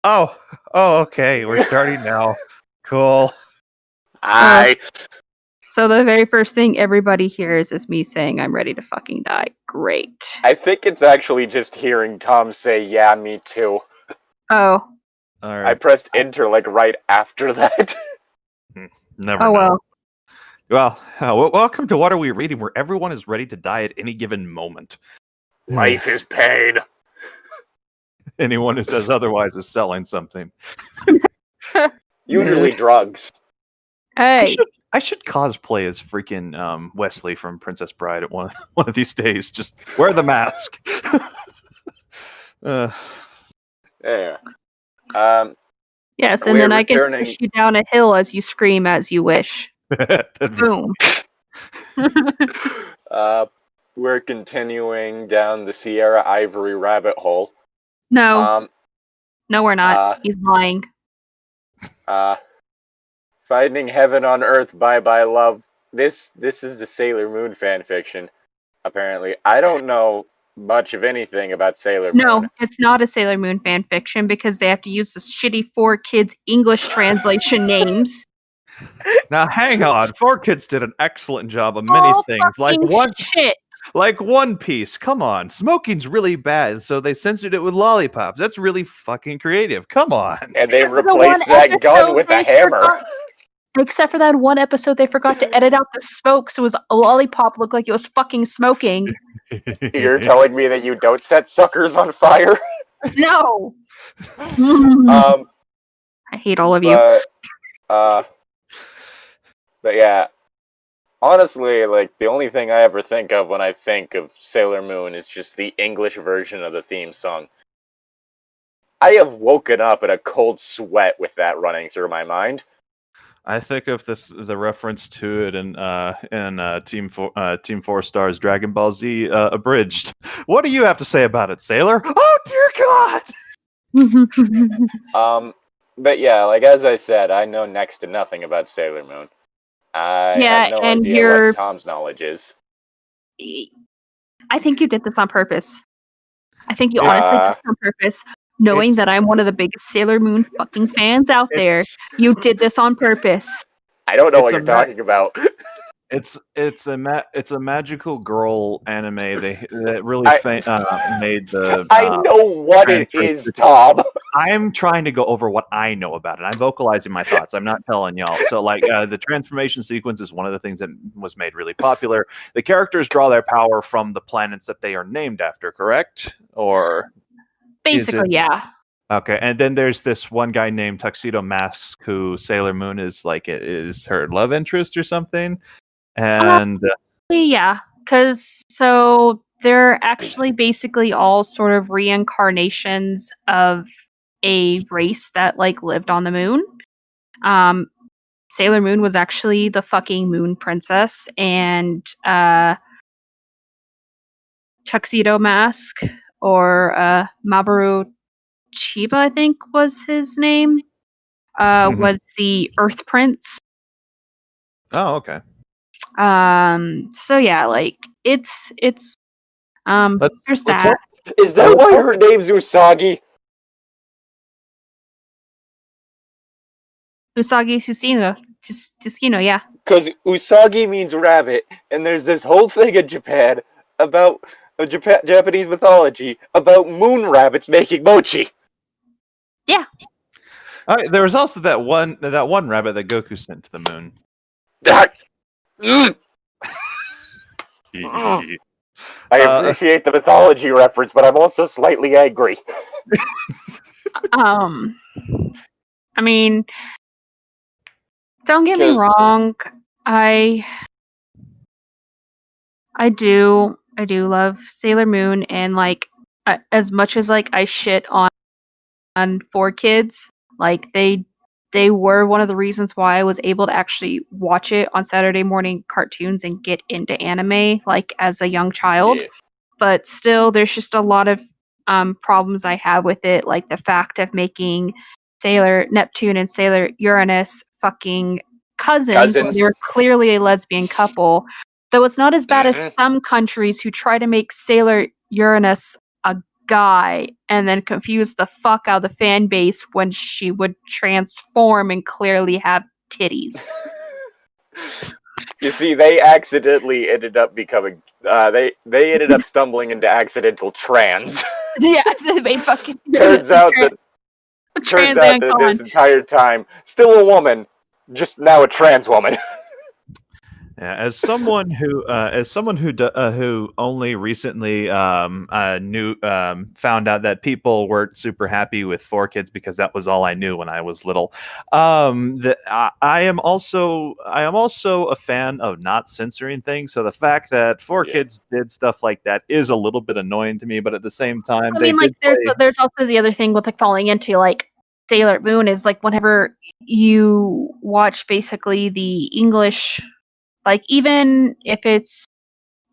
Oh, okay. We're starting now. Cool. So the very first thing everybody hears is me saying I'm ready to fucking die. Great. I think it's actually just hearing Tom say, "Yeah, me too." Oh. All right. I pressed enter like right after that. Never Oh, know. well. Well, welcome to What Are We Reading, where everyone is ready to die at any given moment. Life is pain. Anyone who says otherwise is selling something. Usually drugs. Hey. I should cosplay as freaking Wesley from Princess Bride at one of these days. Just wear the mask. Yeah. Yes, and then I can push you down a hill as you scream as you wish. Boom. We're continuing down the Ceara Ivory rabbit hole. No. No, we're not. He's lying. Finding Heaven on Earth, Bye Bye Love. This is the Sailor Moon fanfiction, apparently. I don't know much of anything about Sailor Moon. No, it's not a Sailor Moon fanfiction because they have to use the shitty 4Kids English translation names. Now hang on, 4Kids did an excellent job of many things. Like One Piece. Come on, smoking's really bad, so they censored it with lollipops. That's really fucking creative. Come on. And they replaced that gun with a hammer. Except for that one episode, they forgot to edit out the smoke, so his lollipop looked like it was fucking smoking. You're telling me that you don't set suckers on fire? No. I hate all of you. But yeah, honestly, like, the only thing I ever think of when I think of Sailor Moon is just the English version of the theme song. I have woken up in a cold sweat with that running through my mind. I think of the reference to it in Team 4 Star's Dragon Ball Z Abridged. What do you have to say about it, Sailor? Oh dear God! But yeah, like as I said, I know next to nothing about Sailor Moon. I have no idea what Tom's knowledge is. I think you did this on purpose. I think you honestly did this on purpose. Knowing that I'm one of the biggest Sailor Moon fucking fans out there, you did this on purpose. I don't know what you're talking about. It's a magical girl anime. That really made the. I know what it is, Tom. I'm trying to go over what I know about it. I'm vocalizing my thoughts. I'm not telling y'all. So, like, the transformation sequence is one of the things that was made really popular. The characters draw their power from the planets that they are named after. Correct? Or basically, yeah. Okay, and then there's this one guy named Tuxedo Mask who Sailor Moon is her love interest or something. And yeah, because so they're actually basically all sort of reincarnations of a race that like lived on the moon. Sailor Moon was actually the fucking moon princess, and Tuxedo Mask or Mamoru Chiba, I think was his name, was the Earth Prince. Oh, okay. So yeah, like it's there's that. Is that why her name's Usagi? Usagi Tsukino, yeah. Because Usagi means rabbit, and there's this whole thing in Japan about Japanese mythology about moon rabbits making mochi. Yeah. There was also that one rabbit that Goku sent to the moon. I appreciate the mythology reference, but I'm also slightly angry. I mean, don't get me wrong. I do love Sailor Moon, and like as much as like I shit on 4Kids, like they were one of the reasons why I was able to actually watch it on Saturday morning cartoons and get into anime like as a young child. Yeah. But still, there's just a lot of problems I have with it, like the fact of making Sailor Neptune and Sailor Uranus fucking cousins. When they're clearly a lesbian couple. Though it's not as bad as some countries who try to make Sailor Uranus a guy, and then confuse the fuck out of the fan base when she would transform and clearly have titties. You see, they accidentally ended up becoming. They ended up stumbling into accidental trans. Yeah, they fucking Turns out that con. this entire time, still a woman, just now a trans woman. Yeah, as someone who only recently found out that people weren't super happy with 4Kids because that was all I knew when I was little. I am also a fan of not censoring things. So the fact that 4Kids did stuff like that is a little bit annoying to me, but at the same time, I mean, like there's also the other thing with like falling into like Sailor Moon is like whenever you watch basically the English. Like, even if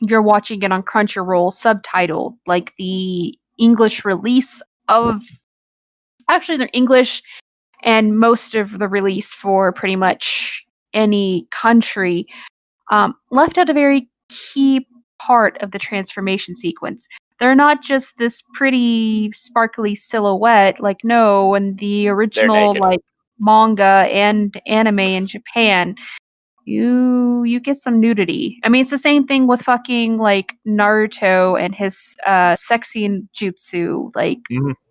you're watching it on Crunchyroll subtitled, like the English release of, actually they're English and most of the release for pretty much any country, left out a very key part of the transformation sequence. They're not just this pretty sparkly silhouette, like no, in the original like manga and anime in Japan, you get some nudity. I mean, it's the same thing with fucking like Naruto and his sexy jutsu. Like,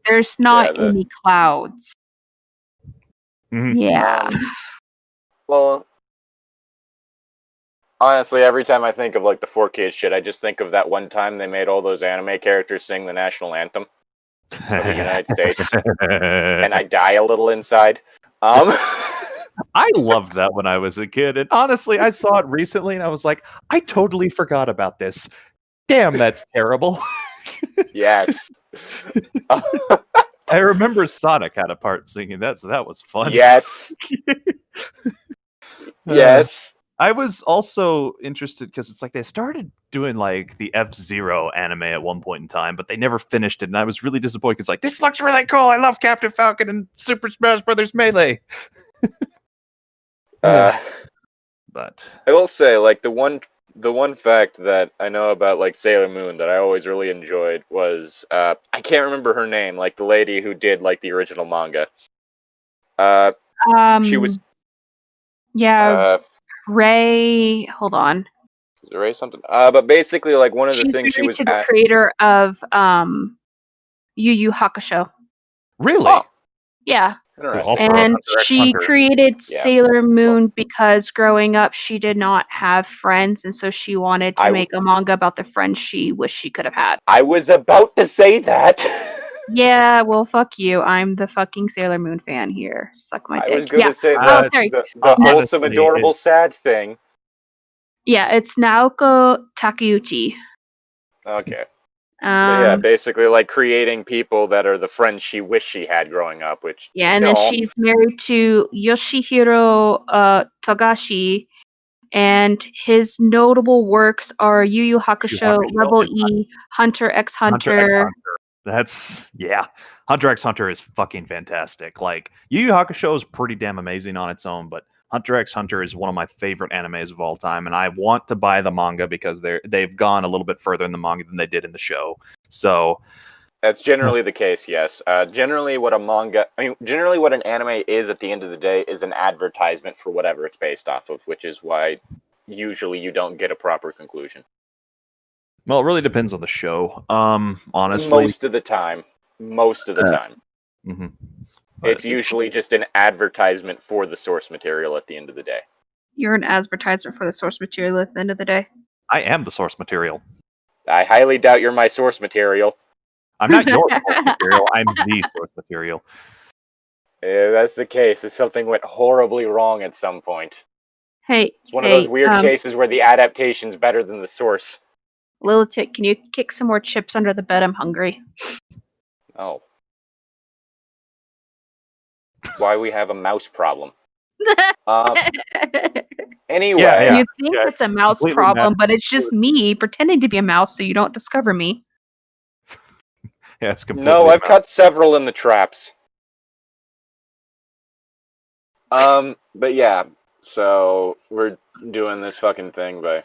there's not any clouds. Yeah. Well, honestly, every time I think of like the 4Kids shit, I just think of that one time they made all those anime characters sing the national anthem of the United States, and I die a little inside. I loved that when I was a kid, and honestly, I saw it recently, and I was like, I totally forgot about this. Damn, that's terrible. Yes. I remember Sonic had a part singing that, so that was fun. Yes. Yes. I was also interested because it's like they started doing like the F-Zero anime at one point in time, but they never finished it, and I was really disappointed because like, this looks really cool. I love Captain Falcon and Super Smash Brothers Melee. But I will say, like, the one fact that I know about like Sailor Moon that I always really enjoyed was I can't remember her name, like the lady who did like the original manga. She was Ray. Hold on. Is it Ray something? But basically, like one of the things she was the creator of Yu Yu Hakusho. Really? Oh. Yeah. Interesting. And she created Sailor Moon because growing up she did not have friends, and so she wanted to make a manga about the friends she wished she could have had. I was about to say that. Yeah, well, fuck you. I'm the fucking Sailor Moon fan here. Suck my dick. I was going to say the wholesome, adorable, sad thing. Yeah, it's Naoko Takeuchi. Okay. Yeah, basically like creating people that are the friends she wished she had growing up, which... Yeah, and then she's married to Yoshihiro Togashi, and his notable works are Yu Yu Hakusho, Level E, Hunter x Hunter. Hunter x Hunter is fucking fantastic. Like, Yu Yu Hakusho is pretty damn amazing on its own, but Hunter x Hunter is one of my favorite animes of all time, and I want to buy the manga because they've gone a little bit further in the manga than they did in the show. So that's generally the case, yes. Generally what an anime is at the end of the day is an advertisement for whatever it's based off of, which is why usually you don't get a proper conclusion. Well, it really depends on the show. Honestly, most of the time. Mm-hmm. It's usually just an advertisement for the source material at the end of the day. You're an advertisement for the source material at the end of the day. I am the source material. I highly doubt you're my source material. I'm not your source material. I'm the source material. Yeah, that's the case. If something went horribly wrong at some point. Hey, it's one of those weird cases where the adaptation's better than the source. Llytic, can you kick some more chips under the bed? I'm hungry. Oh. Why we have a mouse problem. Anyway. You think it's a mouse problem, but it's just me pretending to be a mouse so you don't discover me. Yeah, it's completely No, I've caught several in the traps. But yeah, so we're doing this fucking thing by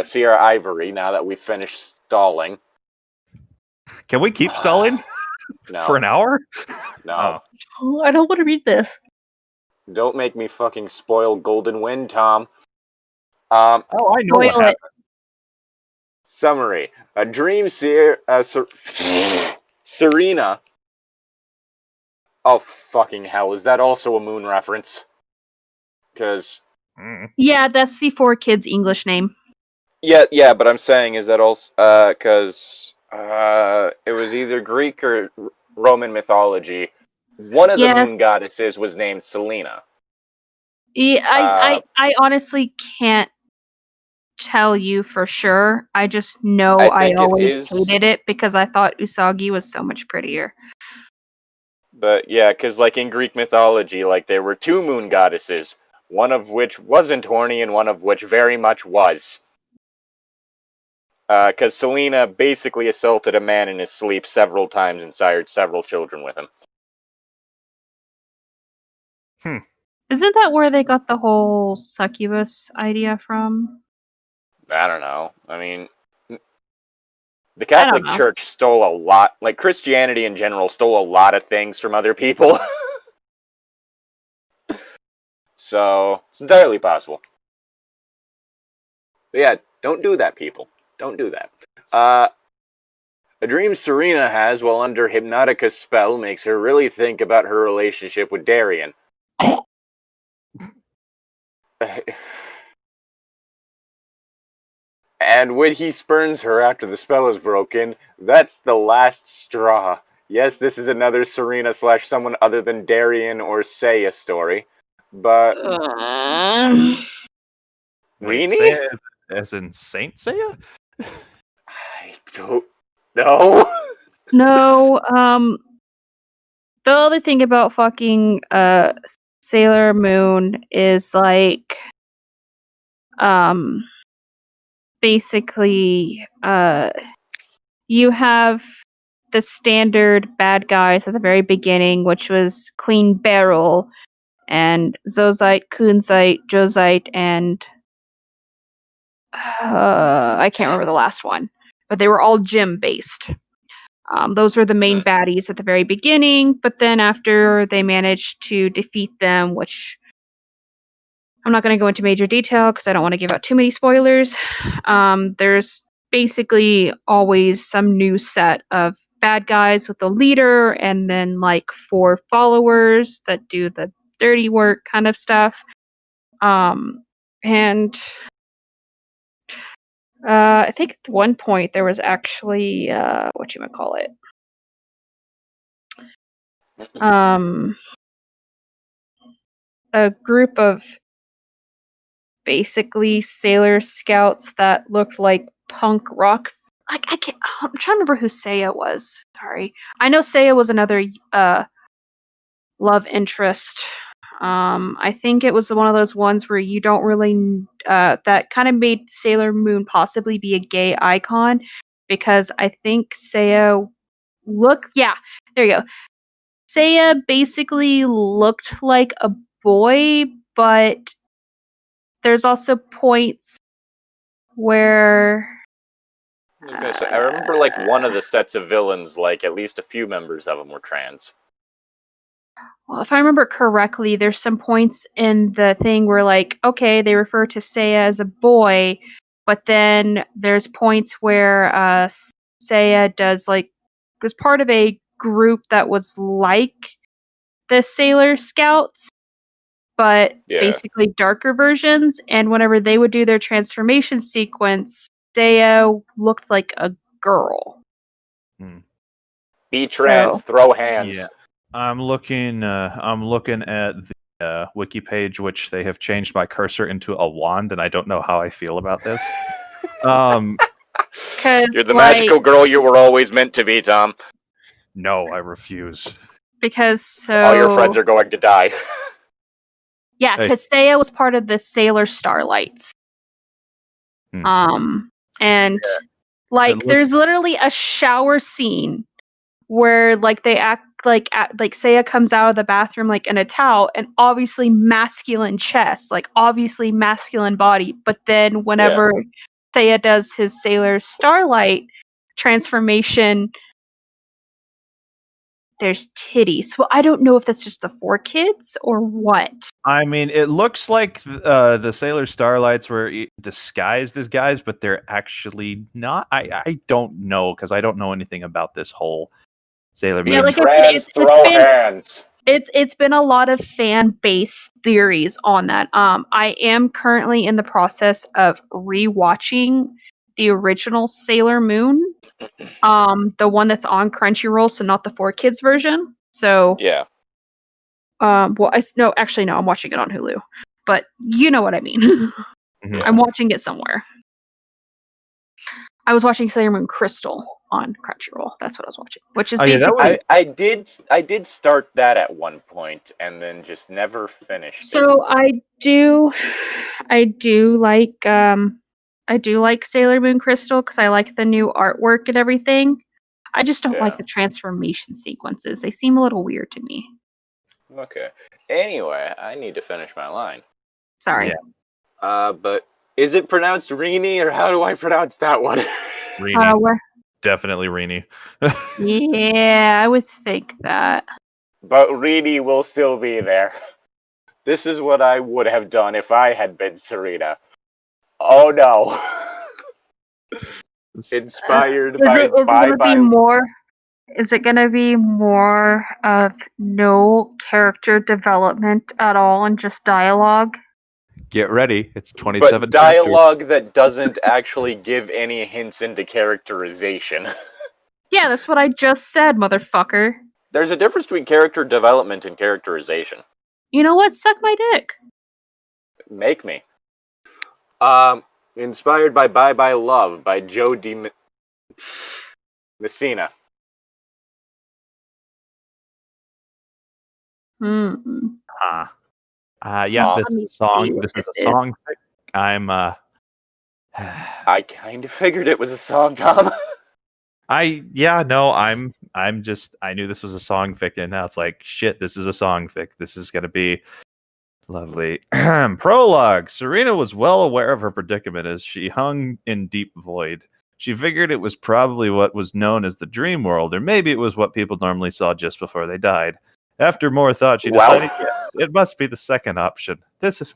Ceara Ivory now that we've finished stalling. Can we keep stalling No. for an hour? No. Oh, I don't want to read this. Don't make me fucking spoil Golden Wind, Tom. Oh, I know what Spoil happened. it. Summary. A dream Serena. Oh, fucking hell. Is that also a moon reference? Because... Yeah, that's the 4Kids English name. Yeah, but I'm saying, is that also... Because it was either Greek or Roman mythology. One of the moon goddesses was named Selena. Yeah, I honestly can't tell you for sure. I just know I always hated it because I thought Usagi was so much prettier. But yeah, because like in Greek mythology, like there were two moon goddesses, one of which wasn't horny and one of which very much was. Because Selena basically assaulted a man in his sleep several times and sired several children with him. Isn't that where they got the whole succubus idea from? I don't know. I mean, the Catholic Church stole a lot, like Christianity in general stole a lot of things from other people. So, it's entirely possible. But yeah, don't do that, people. Don't do that. A dream Serena has while under Hypnotica's spell makes her really think about her relationship with Darien. And when he spurns her after the spell is broken, that's the last straw. Yes, this is another Serena / someone other than Darien or Seiya story. But... Wait, Rini? Seiya as in Saint Seiya? I don't know. No, the other thing about fucking Sailor Moon is like basically you have the standard bad guys at the very beginning, which was Queen Beryl and Zozite, Kunzite, Josite, and I can't remember the last one, but they were all gym based. Those were the main baddies at the very beginning, but then after they managed to defeat them, which I'm not going to go into major detail because I don't want to give out too many spoilers, there's basically always some new set of bad guys with a leader and then like 4 followers that do the dirty work kind of stuff. And I think at one point there was actually whatchamacallit. A group of basically Sailor Scouts that looked like punk rock. I'm trying to remember who Seiya was. Sorry. I know Seiya was another love interest. I think it was one of those ones where you don't really that kind of made Sailor Moon possibly be a gay icon because I think Seiya there you go. Seiya basically looked like a boy, but there's also points where I remember like one of the sets of villains, like at least a few members of them were trans. Well, if I remember correctly, there's some points in the thing where, like, okay, they refer to Seiya as a boy, but then there's points where Seiya was part of a group that was like the Sailor Scouts, but basically darker versions, and whenever they would do their transformation sequence, Seiya looked like a girl. Be trans, throw hands. Yeah. I'm looking at the wiki page, which they have changed my cursor into a wand, and I don't know how I feel about this. You're the magical girl you were always meant to be, Tom. No, I refuse. Because all your friends are going to die. Yeah, because Seiya was part of the Sailor Starlights. There's literally a shower scene where like they act like Seiya comes out of the bathroom like in a towel and obviously masculine chest, like obviously masculine body, but then whenever Seiya does his Sailor Starlight transformation, there's titties. So I don't know if that's just the 4 kids or what. I mean, it looks like the Sailor Starlights were disguised as guys, but they're actually not. I don't know, because I don't know anything about this whole Sailor Moon. Yeah, like Trans throw hands. It's been a lot of fan-based theories on that. I am currently in the process of rewatching the original Sailor Moon, the one that's on Crunchyroll, so not the 4 kids version. So yeah. Well, no, I'm watching it on Hulu, but you know what I mean. Mm-hmm. I'm watching it somewhere. I was watching Sailor Moon Crystal on Crunchyroll. That's what I was watching, which is basically. I did start that at one point and then just never finished. So I do like Sailor Moon Crystal because I like the new artwork and everything. I just don't like the transformation sequences. They seem a little weird to me. Okay. Anyway, I need to finish my line. Sorry. Yeah. But is it pronounced Rini, or how do I pronounce that one? Rini. Definitely Rini. Yeah, I would think that. But Rini will still be there. This is what I would have done if I had been Serena. Oh no. Inspired by Bye. Is it going to be more of no character development at all and just dialogue? Get ready. It's 27 But dialogue that doesn't actually give any hints into characterization. Yeah, that's what I just said, motherfucker. There's a difference between character development and characterization. You know what? Suck my dick. Make me. Inspired by Bye Bye Love by Joe D. Messina. Hmm. Yeah, this is a song. This is a song. I kind of figured it was a song, Tom. I knew this was a song fic, and now it's like, shit, this is a song fic. This is gonna be lovely. Prologue. Serena was well aware of her predicament as she hung in deep void. She figured it was probably what was known as the dream world, or maybe it was what people normally saw just before they died. After more thought, she decided, yes, it must be the second option.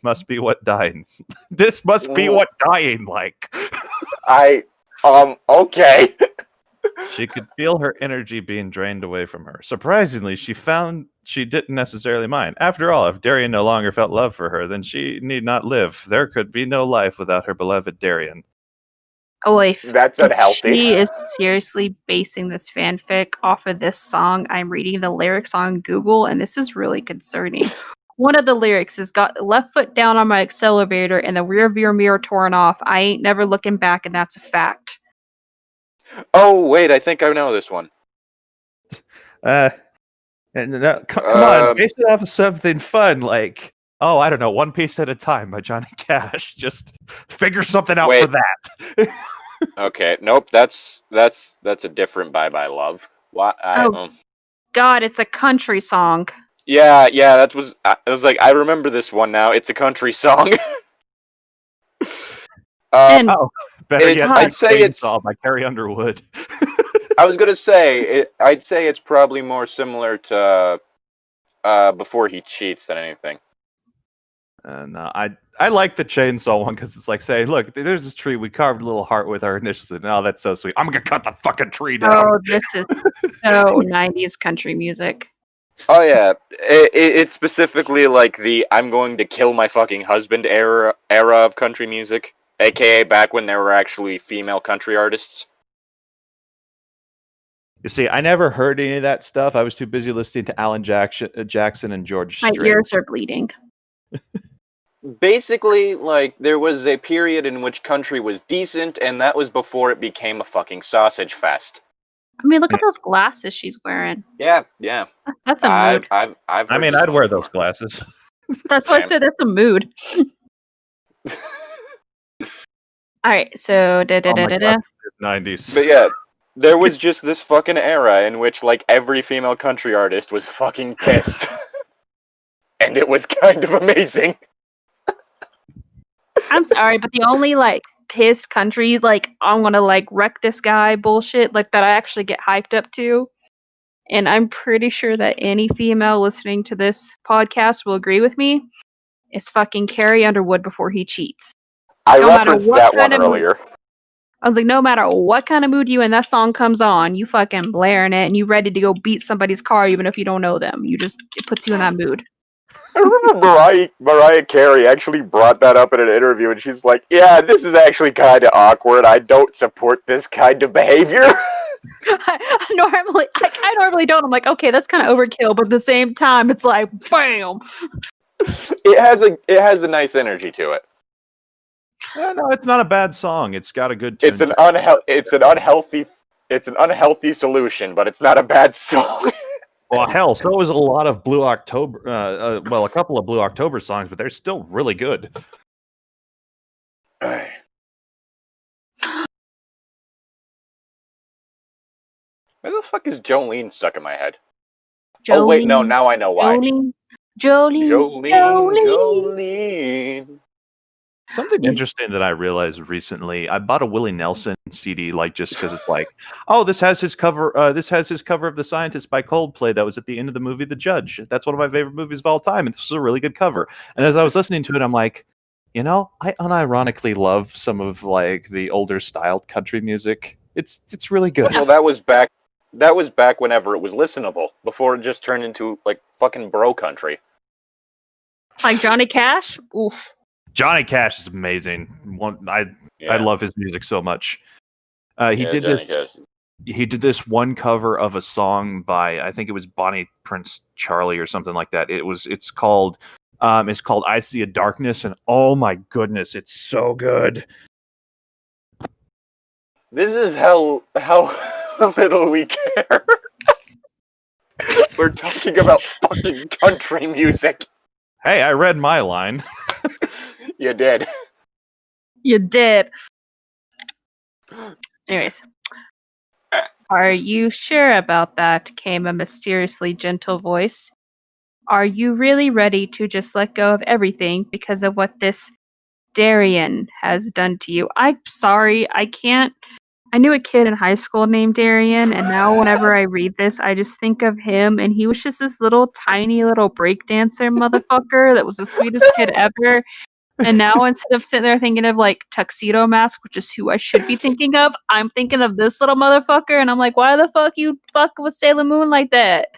Must be what dying. This must be what dying like. Okay. She could feel her energy being drained away from her. Surprisingly, she found she didn't necessarily mind. After all, if Darien no longer felt love for her, then she need not live. There could be no life without her beloved Darien. Oh, wait. That's unhealthy. She is seriously basing this fanfic off of this song. I'm reading the lyrics on Google, and this is really concerning. One of the lyrics has got left foot down on my accelerator and the rear view mirror torn off. I ain't never looking back, and that's a fact. Oh, wait, I think I know this one. Come on, base it off of something fun, like, oh, I don't know, One Piece at a Time by Johnny Cash. Just figure something out for that. Okay, nope, that's a different Bye Bye Love. God, it's a country song. Yeah, I was like, I remember this one now. It's a country song. Better yet, I'd say it's by Carrie Underwood. I was gonna say, I'd say it's probably more similar to Before He Cheats than anything. No, I like the chainsaw one because it's like saying, look, there's this tree, we carved a little heart with our initials, and oh, that's so sweet. I'm gonna cut the fucking tree down. Oh, this is so 90s country music. Oh yeah, it's specifically like the I'm going to kill my fucking husband era of country music, aka back when there were actually female country artists. You see, I never heard any of that stuff. I was too busy listening to Alan Jackson and George Strait. My ears are bleeding. Basically, like, there was a period in which country was decent, and that was before it became a fucking sausage fest. I mean, look at those glasses she's wearing. Yeah. That's a mood. I'd wear those glasses. That's why I said that's a mood. Alright, so... 90s. But yeah, there was just this fucking era in which, like, every female country artist was fucking pissed. And it was kind of amazing. I'm sorry, but the only, like, piss country, like, I'm gonna, like, wreck this guy bullshit, like, that I actually get hyped up to and I'm pretty sure that any female listening to this podcast will agree with me, is fucking Carrie Underwood before he cheats. I No matter referenced what that kind one of earlier. I was like, no matter what kind of mood you in, that song comes on, you fucking blaring it, and you ready to go beat somebody's car even if you don't know them. It puts you in that mood. I remember Mariah Carey actually brought that up in an interview, and she's like, "Yeah, this is actually kind of awkward. I don't support this kind of behavior." I normally don't. I'm like, okay, that's kind of overkill, but at the same time, it's like, bam. It has a nice energy to it. No, it's not a bad song. It's got a good tune. It's an unhealthy solution, but it's not a bad song. Well, hell, so was a lot of Blue October. Well, a couple of Blue October songs, but they're still really good. Where the fuck is Jolene stuck in my head? Jolene, oh wait, no, now I know why. Jolene. Something interesting that I realized recently, I bought a Willie Nelson CD, like just because it's like, oh, this has his cover. This has his cover of "The Scientist" by Coldplay. That was at the end of the movie The Judge. That's one of my favorite movies of all time, and this was a really good cover. And as I was listening to it, I'm like, I unironically love some of like the older styled country music. It's really good. Well, that was back whenever it was listenable, before it just turned into like fucking bro country. Like Johnny Cash? Oof. Johnny Cash is amazing. I love his music so much. He did this one cover of a song by, I think it was Bonnie Prince Charlie or something like that. It's called "I See a Darkness," and oh my goodness, it's so good. This is how little we care. We're talking about fucking country music. Hey, I read my line. You did. You did. Anyways. Are you sure about that? Came a mysteriously gentle voice. Are you really ready to just let go of everything because of what this Darian has done to you? I'm sorry, I can't. I knew a kid in high school named Darian, and now whenever I read this, I just think of him, and he was just this little tiny little breakdancer motherfucker that was the sweetest kid ever. And now instead of sitting there thinking of like Tuxedo Mask, which is who I should be thinking of, I'm thinking of this little motherfucker, and I'm like, why the fuck you fuck with Sailor Moon like that?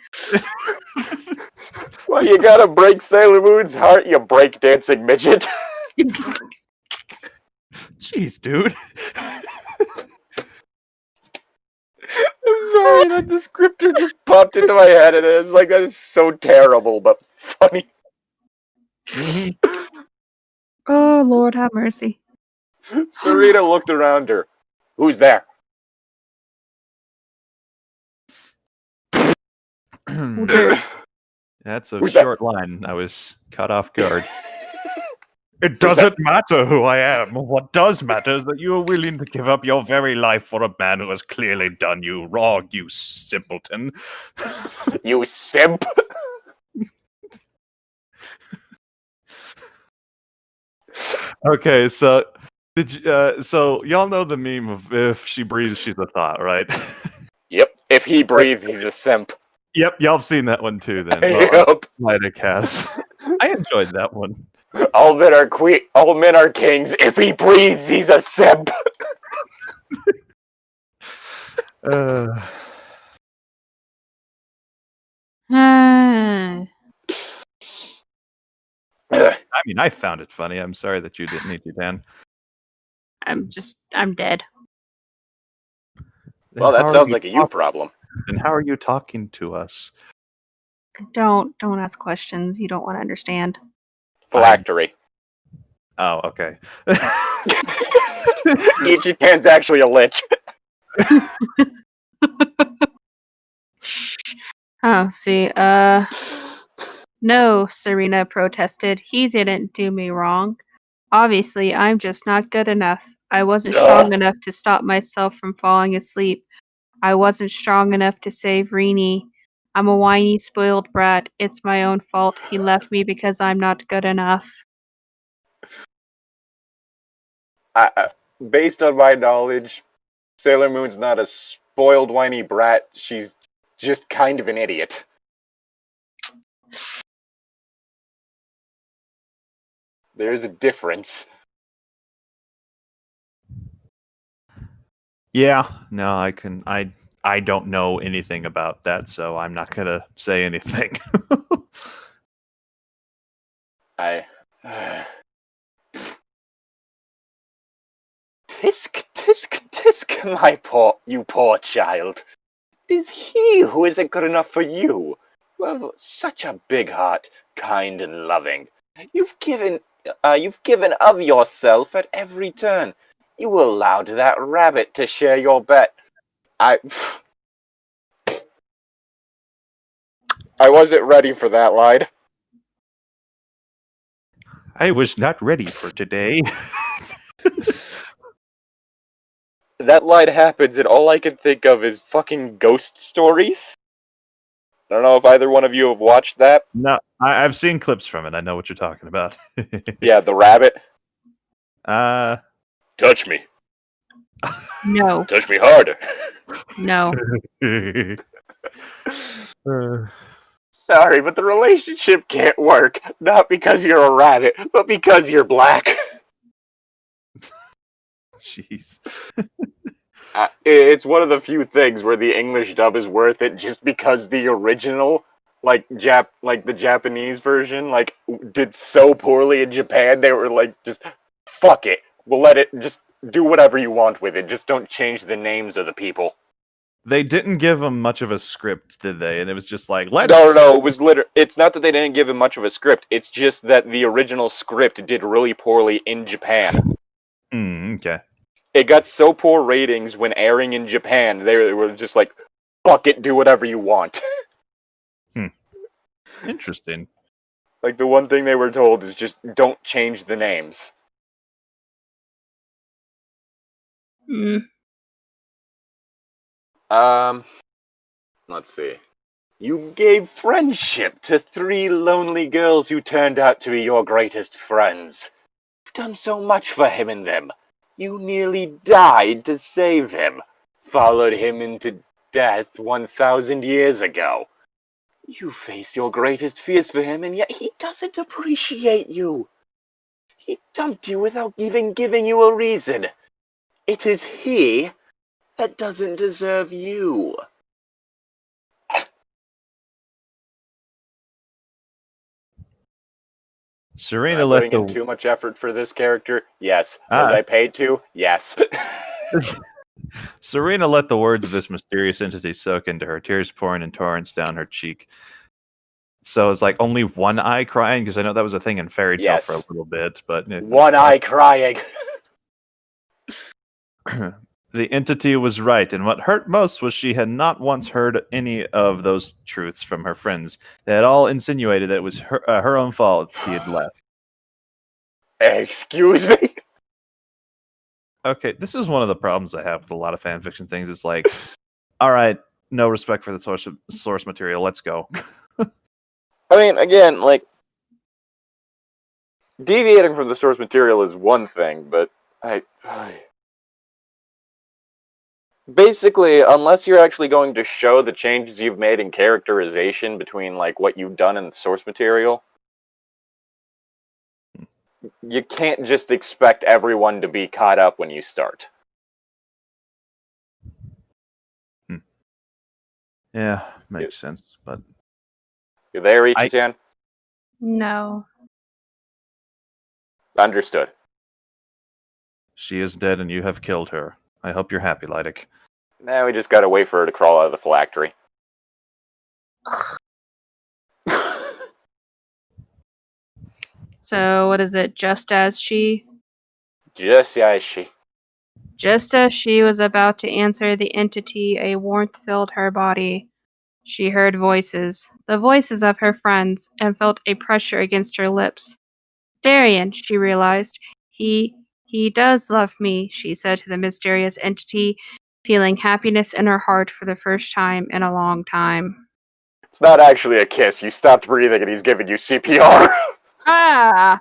Well, you gotta break Sailor Moon's heart, you breakdancing midget. Jeez, dude. I'm sorry, that descriptor just popped into my head, and it's like, that is so terrible, but funny. Oh, Lord have mercy. Serena looked around her. Who's there? That's a short line. I was caught off guard. It doesn't matter who I am. What does matter is that you are willing to give up your very life for a man who has clearly done you wrong, you simpleton. You simp. Okay, so so y'all know the meme of if she breathes, she's a thought, right? Yep. If he breathes, he's a simp. Yep, y'all have seen that one too. Then Yep. Llytic has. I enjoyed that one. All men are all men are kings. If he breathes, he's a simp. I mean, I found it funny. I'm sorry that you didn't, Ichi-Tan. I'm dead. Well, that sounds like a you problem. Then how are you talking to us? Don't ask questions you don't want to understand. Phylactery. Oh, okay. Ichi-Tan's actually a lich. Oh, see, no, Serena protested. He didn't do me wrong. Obviously, I'm just not good enough. I wasn't strong enough to stop myself from falling asleep. I wasn't strong enough to save Rini. I'm a whiny, spoiled brat. It's my own fault. He left me because I'm not good enough. Based on my knowledge, Sailor Moon's not a spoiled, whiny brat. She's just kind of an idiot. There's a difference. Yeah, no, I don't know anything about that, so I'm not gonna say anything. I... Tisk, tisk, tisk, you poor child. It is he who isn't good enough for you. You have such a big heart, kind and loving. You've given of yourself at every turn. You allowed that rabbit to share your bet. I wasn't ready for that line. I was not ready for today. That line happens, and all I can think of is fucking ghost stories. I don't know if either one of you have watched that. No, I've seen clips from it. I know what you're talking about. Yeah, the rabbit. Touch me. No. Touch me harder. No. Sorry, but the relationship can't work. Not because you're a rabbit, but because you're black. Jeez. It's one of the few things where the English dub is worth it just because the original, like the Japanese version, like, did so poorly in Japan. They were like, just fuck it. We'll let it just do whatever you want with it. Just don't change the names of the people. They didn't give him much of a script, did they? And it was just like, let's... No, it was it's not that they didn't give him much of a script. It's just that the original script did really poorly in Japan. Okay. It got so poor ratings when airing in Japan, they were just like, fuck it, do whatever you want. Interesting. Like, the one thing they were told is just don't change the names. Let's see. You gave friendship to 3 lonely girls who turned out to be your greatest friends. You've done so much for him and them. You nearly died to save him. Followed him into death 1,000 years ago. You faced your greatest fears for him, and yet he doesn't appreciate you. He dumped you without even giving you a reason. It is he that doesn't deserve you. Serena Am I let putting in too much effort for this character? Yes. Was I paid to? Yes. Serena let the words of this mysterious entity soak into her, tears pouring in torrents down her cheek. So it's like only one eye crying, because I know that was a thing in Fairy Tale for a little bit, but one eye crying. The entity was right, and what hurt most was she had not once heard any of those truths from her friends. They had all insinuated that it was her own fault he had left. Excuse me? Okay, this is one of the problems I have with a lot of fanfiction things. It's like, all right, no respect for the source material. Let's go. I mean, again, like, deviating from the source material is one thing, but basically, unless you're actually going to show the changes you've made in characterization between, like, what you've done in the source material, you can't just expect everyone to be caught up when you start. Yeah, makes sense, but... You there, Ichi-Tan? No. Understood. She is dead and you have killed her. I hope you're happy, Llytic. Now we just gotta wait for her to crawl out of the phylactery. So, what is it? Just as she was about to answer the entity, a warmth filled her body. She heard voices, the voices of her friends, and felt a pressure against her lips. Darian, she realized. He does love me, she said to the mysterious entity, feeling happiness in her heart for the first time in a long time. It's not actually a kiss. You stopped breathing and he's giving you CPR. Ah!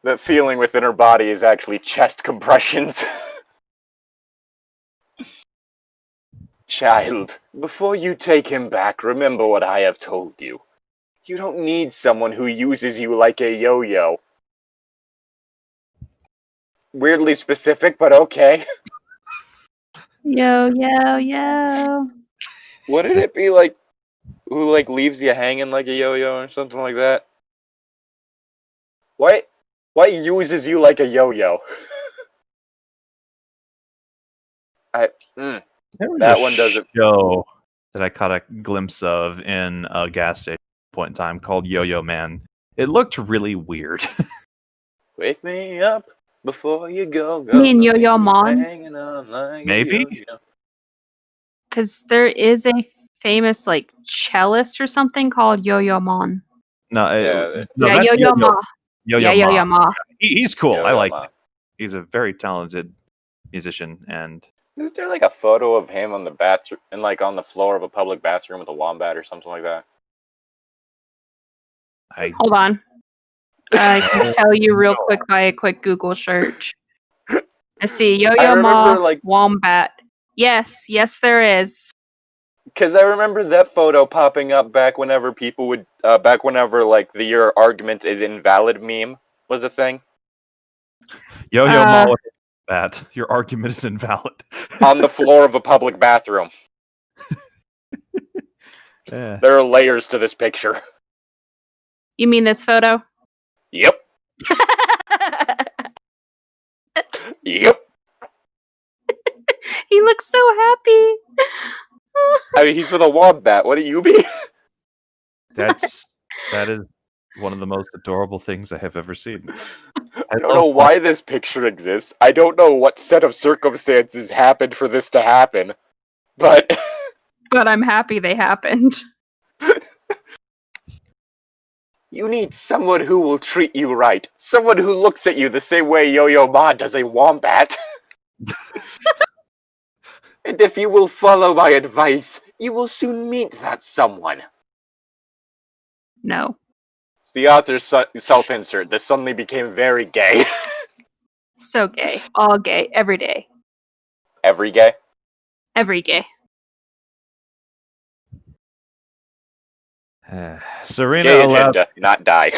that feeling within her body is actually chest compressions. Child, before you take him back, remember what I have told you. You don't need someone who uses you like a yo-yo. Weirdly specific, but okay. Yo, yo, yo. Wouldn't it be like, who like leaves you hanging like a yo-yo or something like that? What uses you like a yo-yo? That one doesn't. Show that I caught a glimpse of in a gas station at one point in time called Yo-Yo Man. It looked really weird. Wake me up before you go. You mean Yo-Yo Mon? Hanging on like Maybe? Because there is a famous like cellist or something called Yo-Yo Mon. No, Yeah, Yo-Yo Ma. Yo-Yo Yeah, Yo-Yo Ma. Ma. He's cool. Yo-Yo I like Ma. him. He's a very talented musician, and Is there like a photo of him on the bathroom and like on the floor of a public bathroom with a wombat or something like that? Hold on. I can tell you real quick by a quick Google search. I see Yo-Yo Ma, like, wombat. Yes, there is. Because I remember that photo popping up back whenever people would, back whenever like the your argument is invalid meme was a thing. Yo-Yo Ma with that. Your argument is invalid. On the floor of a public bathroom. Yeah. There are layers to this picture. You mean this photo? Yep. Yep. He looks so happy. I mean, he's with a wombat. What do you be? That is one of the most adorable things I have ever seen. I don't know why this picture exists. I don't know what set of circumstances happened for this to happen. But I'm happy they happened. You need someone who will treat you right. Someone who looks at you the same way Yo-Yo Ma does a wombat. And if you will follow my advice, you will soon meet that someone. No. It's the author's self-insert. This suddenly became very gay. So gay. All gay. Every day. Every gay? Every gay. Serena Gay allowed agenda, not die.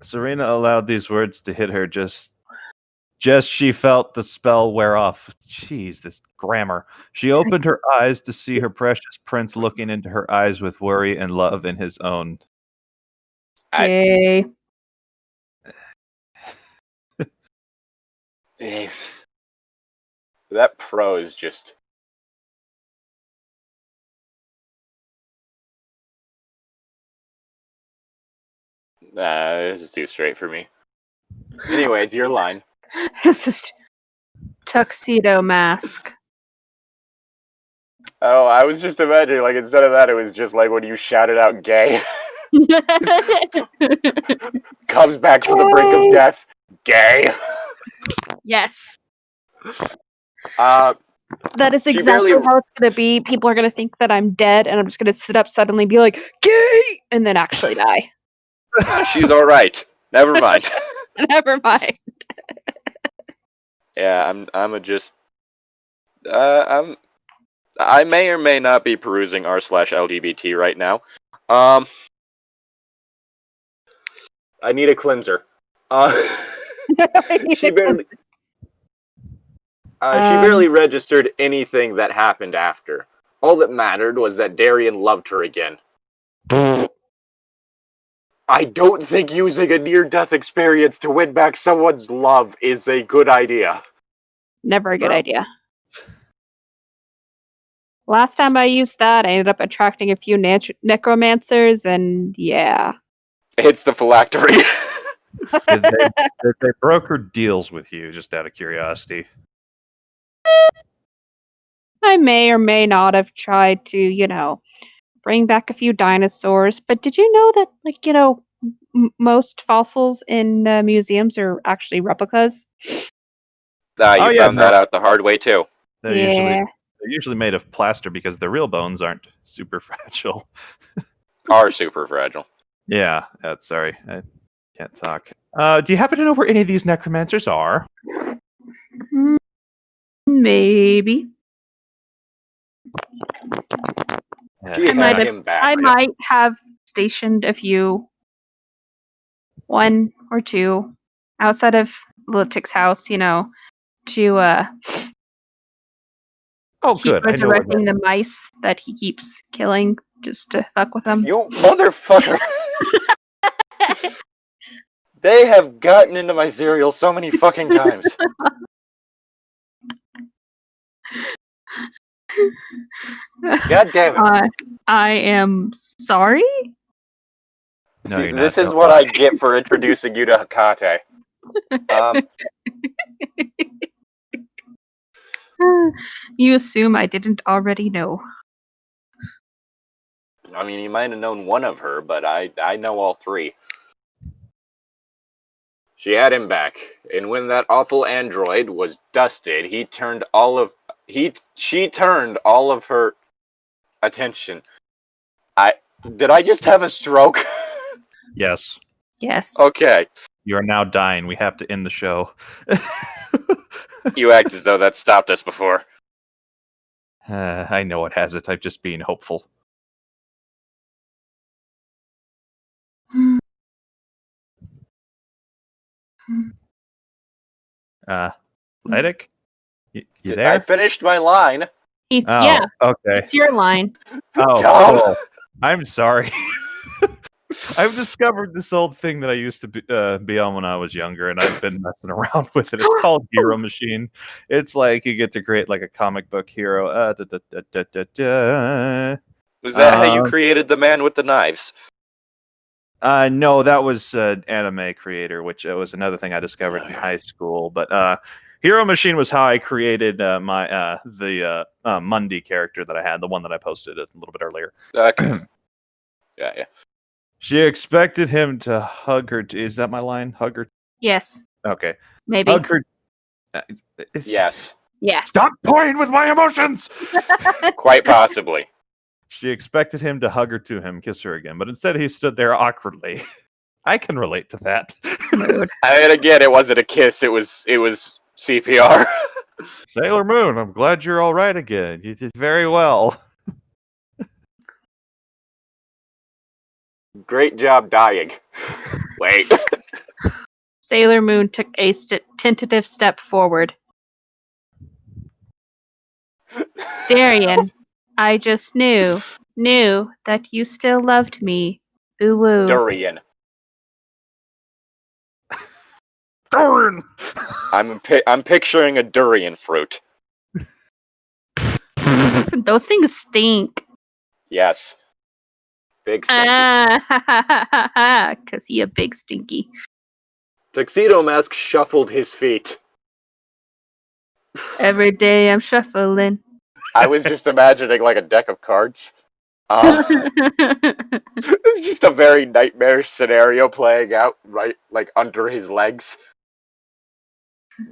Serena allowed these words to hit her just she felt the spell wear off. Jeez, this grammar. She opened her eyes to see her precious prince looking into her eyes with worry and love in his own. Gay. That prose just... this is too straight for me. Anyway, it's your line. This is tuxedo mask. Oh, I was just imagining, like, instead of that, it was just like when you shouted out gay. Comes back from the brink of death. Gay. Yes. That is exactly how it's going to be. People are going to think that I'm dead, and I'm just going to sit up suddenly and be like, gay! And then actually die. She's alright. Never mind. Never mind. Yeah, I may or may not be perusing r/LGBT right now. I need a cleanser. She barely registered anything that happened after. All that mattered was that Darian loved her again. I don't think using a near-death experience to win back someone's love is a good idea. Never a good idea. Last time I used that, I ended up attracting a few necromancers, and yeah. It's the phylactery. Did they broker deals with you, just out of curiosity? I may or may not have tried to, bring back a few dinosaurs, but did you know that, most fossils in museums are actually replicas? You found that out the hard way, too. They're usually made of plaster because the real bones aren't super fragile. Are super fragile. Yeah, sorry. I can't talk. Do you happen to know where any of these necromancers are? Maybe. She had him back. I might have stationed a few, one or two, outside of Llytic's house, to keep Good. resurrecting the mice that he keeps killing just to fuck with them. You motherfucker! They have gotten into my cereal so many fucking times. God damn it. I am sorry? No, See, you're not. this is what I get for introducing you to Hakate. You assume I didn't already know. I mean, you might have known one of her, but I know all three. She had him back, and when that awful android was dusted, she turned all of her attention. Did I just have a stroke? Yes. Yes. Okay. You are now dying. We have to end the show. You act as though that stopped us before. I know it hasn't. I'm just being hopeful. Llytic? You there? I finished my line. Yeah. Okay. It's your line. Oh, cool. I'm sorry. I've discovered this old thing that I used to be on when I was younger, and I've been messing around with it. It's called Hero Machine. It's like you get to create like a comic book hero. Was that how you created the man with the knives? No, that was Anime Creator, which was another thing I discovered in high school. But Hero Machine was how I created my the Mundi character that I had, the one that I posted a little bit earlier. Okay. Yeah. She expected him to hug her. Is that my line? Hug her? Yes. Okay. Maybe. Hug her. Yes. Yeah. Stop toying with my emotions! Quite possibly. She expected him to hug her to him, kiss her again, but instead he stood there awkwardly. I can relate to that. I mean, again, it wasn't a kiss. It was CPR. Sailor Moon, I'm glad you're all right again. You did very well. Great job dying. Wait. Sailor Moon took a tentative step forward. Darian, I just knew that you still loved me. Ooh woo. Durian. Durian! I'm picturing a durian fruit. Those things stink. Yes. Big stinky. Cause he a big stinky. Tuxedo Mask shuffled his feet. Every day I'm shuffling. I was just imagining like a deck of cards. It's just a very nightmarish scenario playing out right like under his legs.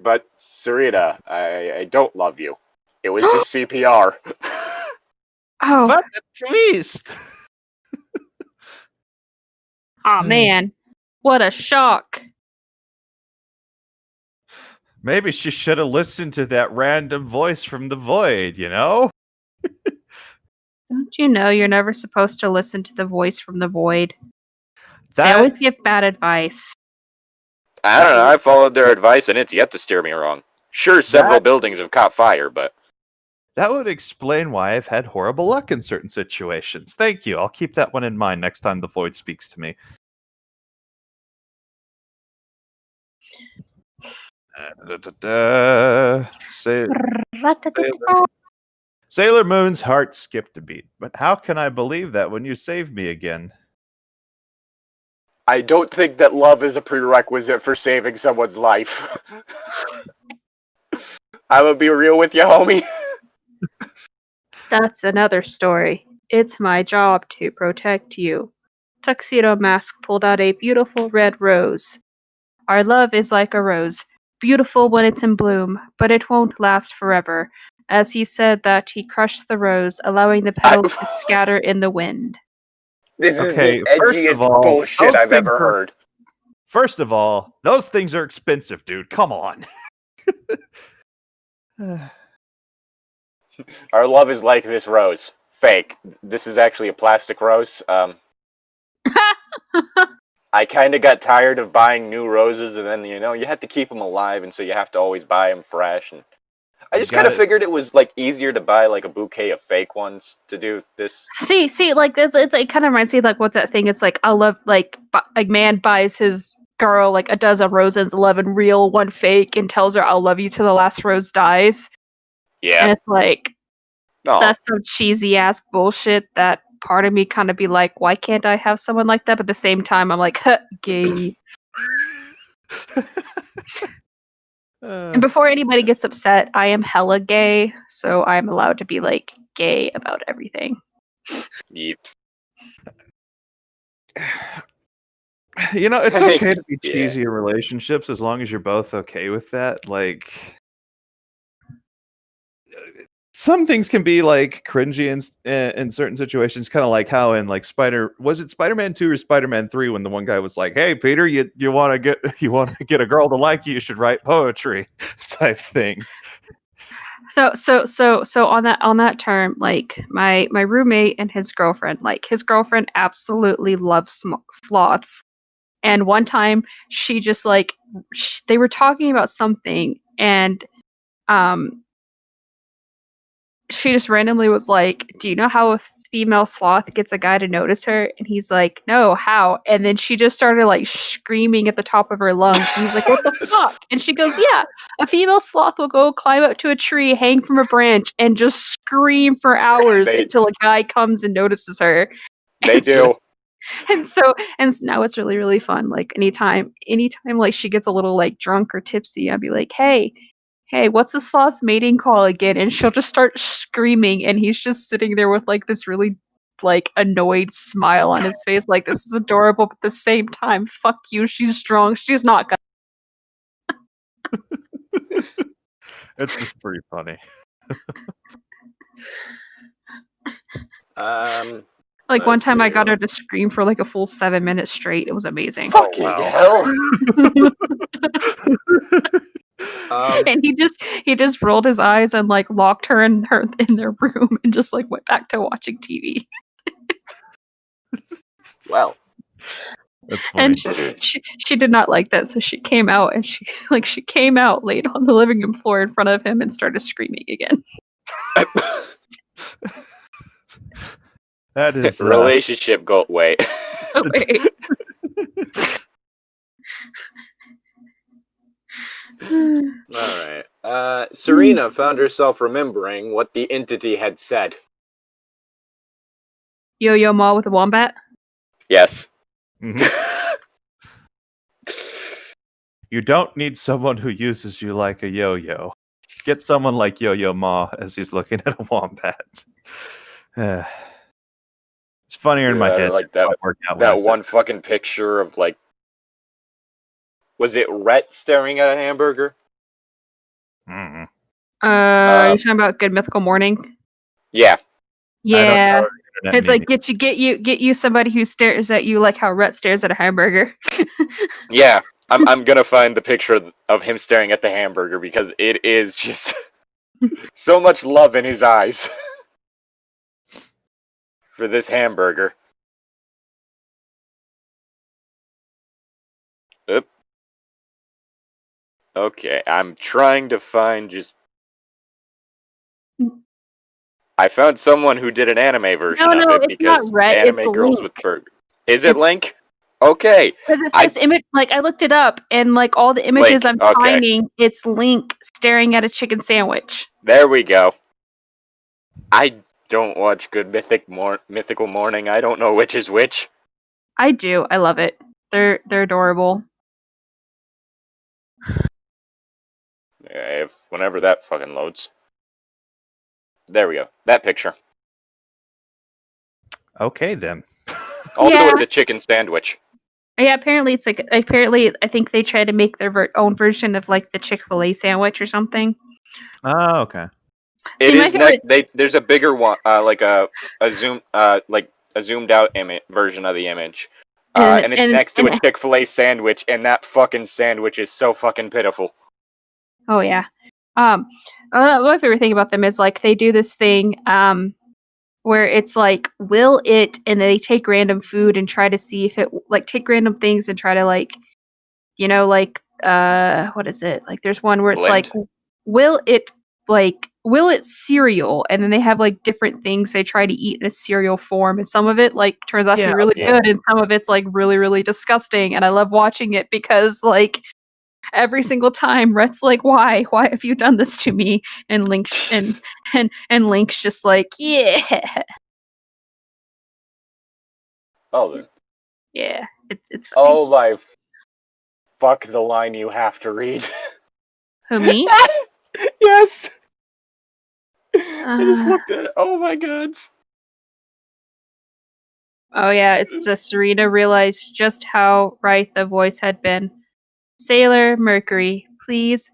But Serena, I don't love you. It was just CPR. Oh. What a twist! Oh man, what a shock. Maybe she should have listened to that random voice from the void, you know? Don't you know you're never supposed to listen to the voice from the void? They always give bad advice. I don't know, I followed their advice and it's yet to steer me wrong. Sure, several buildings have caught fire, but... That would explain why I've had horrible luck in certain situations. Thank you. I'll keep that one in mind next time the void speaks to me. Sailor Moon's heart skipped a beat. But how can I believe that when you saved me again? I don't think that love is a prerequisite for saving someone's life. I will be real with you, homie. That's another story. It's my job to protect you. Tuxedo Mask pulled out a beautiful red rose. Our love is like a rose, beautiful when it's in bloom, but it won't last forever. As he said that, he crushed the rose, allowing the petals to scatter in the wind. This is the edgiest bullshit I've ever heard. First of all, those things are expensive, dude. Come on. Our love is like this rose. Fake. This is actually a plastic rose. I kind of got tired of buying new roses, and then, you have to keep them alive, and so you have to always buy them fresh. And I just kind of figured it was, like, easier to buy, like, a bouquet of fake ones to do this. See, like, it kind of reminds me of, like, what's that thing? It's like, I love, like, a man buys his girl, like, a dozen roses, 11 real, 1 fake, and tells her, I'll love you till the last rose dies. Yeah. And it's like, that's some cheesy-ass bullshit that part of me kind of be like, why can't I have someone like that? But at the same time, I'm like, huh, gay. And before anybody gets upset, I am hella gay, so I'm allowed to be, like, gay about everything. Yep. It's okay to be cheesy in relationships as long as you're both okay with that. Like, some things can be like cringy in certain situations, kind of like how in like Spider-Man 2 or Spider-Man 3 when the one guy was like, "Hey Peter, you want to get a girl to like you should write poetry," type thing. So on that term, like my roommate and his girlfriend, absolutely loves sloths. And one time she just like they were talking about something, and she just randomly was like, "Do you know how a female sloth gets a guy to notice her?" And he's like, "No, how?" And then she just started like screaming at the top of her lungs. And he's like, "What the fuck?" And she goes, "Yeah, a female sloth will go climb up to a tree, hang from a branch, and just scream for hours until a guy comes and notices her." They do. And now it's really, really fun. Like anytime like she gets a little like drunk or tipsy, I'd be like, hey, what's the sloth's mating call again? And she'll just start screaming, and he's just sitting there with like this really like annoyed smile on his face, like this is adorable, but at the same time, fuck you, she's drunk, she's not gonna. It's just pretty funny. Like one time I got her to scream for like a full 7 minutes straight. It was amazing. Fucking hell. And he just rolled his eyes and like locked her in their room and just like went back to watching TV. Well, that's funny. And she did not like that, so she came out and she came out, laid on the living room floor in front of him, and started screaming again. That is relationship goal. Wait. Oh, wait. All right. Serena found herself remembering what the entity had said. Yo-yo Ma with a wombat? Yes. Mm-hmm. You don't need someone who uses you like a yo-yo. Get someone like Yo-Yo Ma as he's looking at a wombat. It's funnier in my head. Like that one fucking picture of like, was it Rhett staring at a hamburger? Mm-hmm. Are you talking about Good Mythical Morning? Yeah. Yeah. It's like get you somebody who stares at you like how Rhett stares at a hamburger. Yeah. I'm gonna find the picture of him staring at the hamburger because it is just so much love in his eyes for this hamburger. Oop. Okay, I'm trying to find just... I found someone who did an anime version of it because it's not Rhett, anime it's girls Link. with burgers. Is it Link? Okay. Because it's this image, like I looked it up, and like all the images Link, I'm finding, it's Link staring at a chicken sandwich. There we go. I don't watch Good Mythical Morning. I don't know which is which. I do. I love it. They're adorable. Yeah, whenever that fucking loads. There we go. That picture. Okay then. Also, it's a chicken sandwich. Yeah, apparently I think they try to make their own version of like the Chick-fil-A sandwich or something. Oh, okay. There's a bigger one, like a zoomed out version of the image And it's next to a Chick-fil-A sandwich, and that fucking sandwich is so fucking pitiful. Oh yeah. My favorite thing about them is like they do this thing where it's like will it, and they take random food and try to see if it like take random things and try to like like what is it, like there's one where it's Blend. like will it cereal, and then they have like different things they try to eat in a cereal form, and some of it like turns out to be really good, and some of it's like really really disgusting, and I love watching it because like every single time Rhett's like, why have you done this to me, and Link's and Link's just like, yeah. Oh, then. Yeah, it's funny. Oh my fuck, the line you have to read. Who, me? Yes. I just looked at it. Oh my god. Oh yeah, it's Serena realized just how right the voice had been. Sailor Mercury, please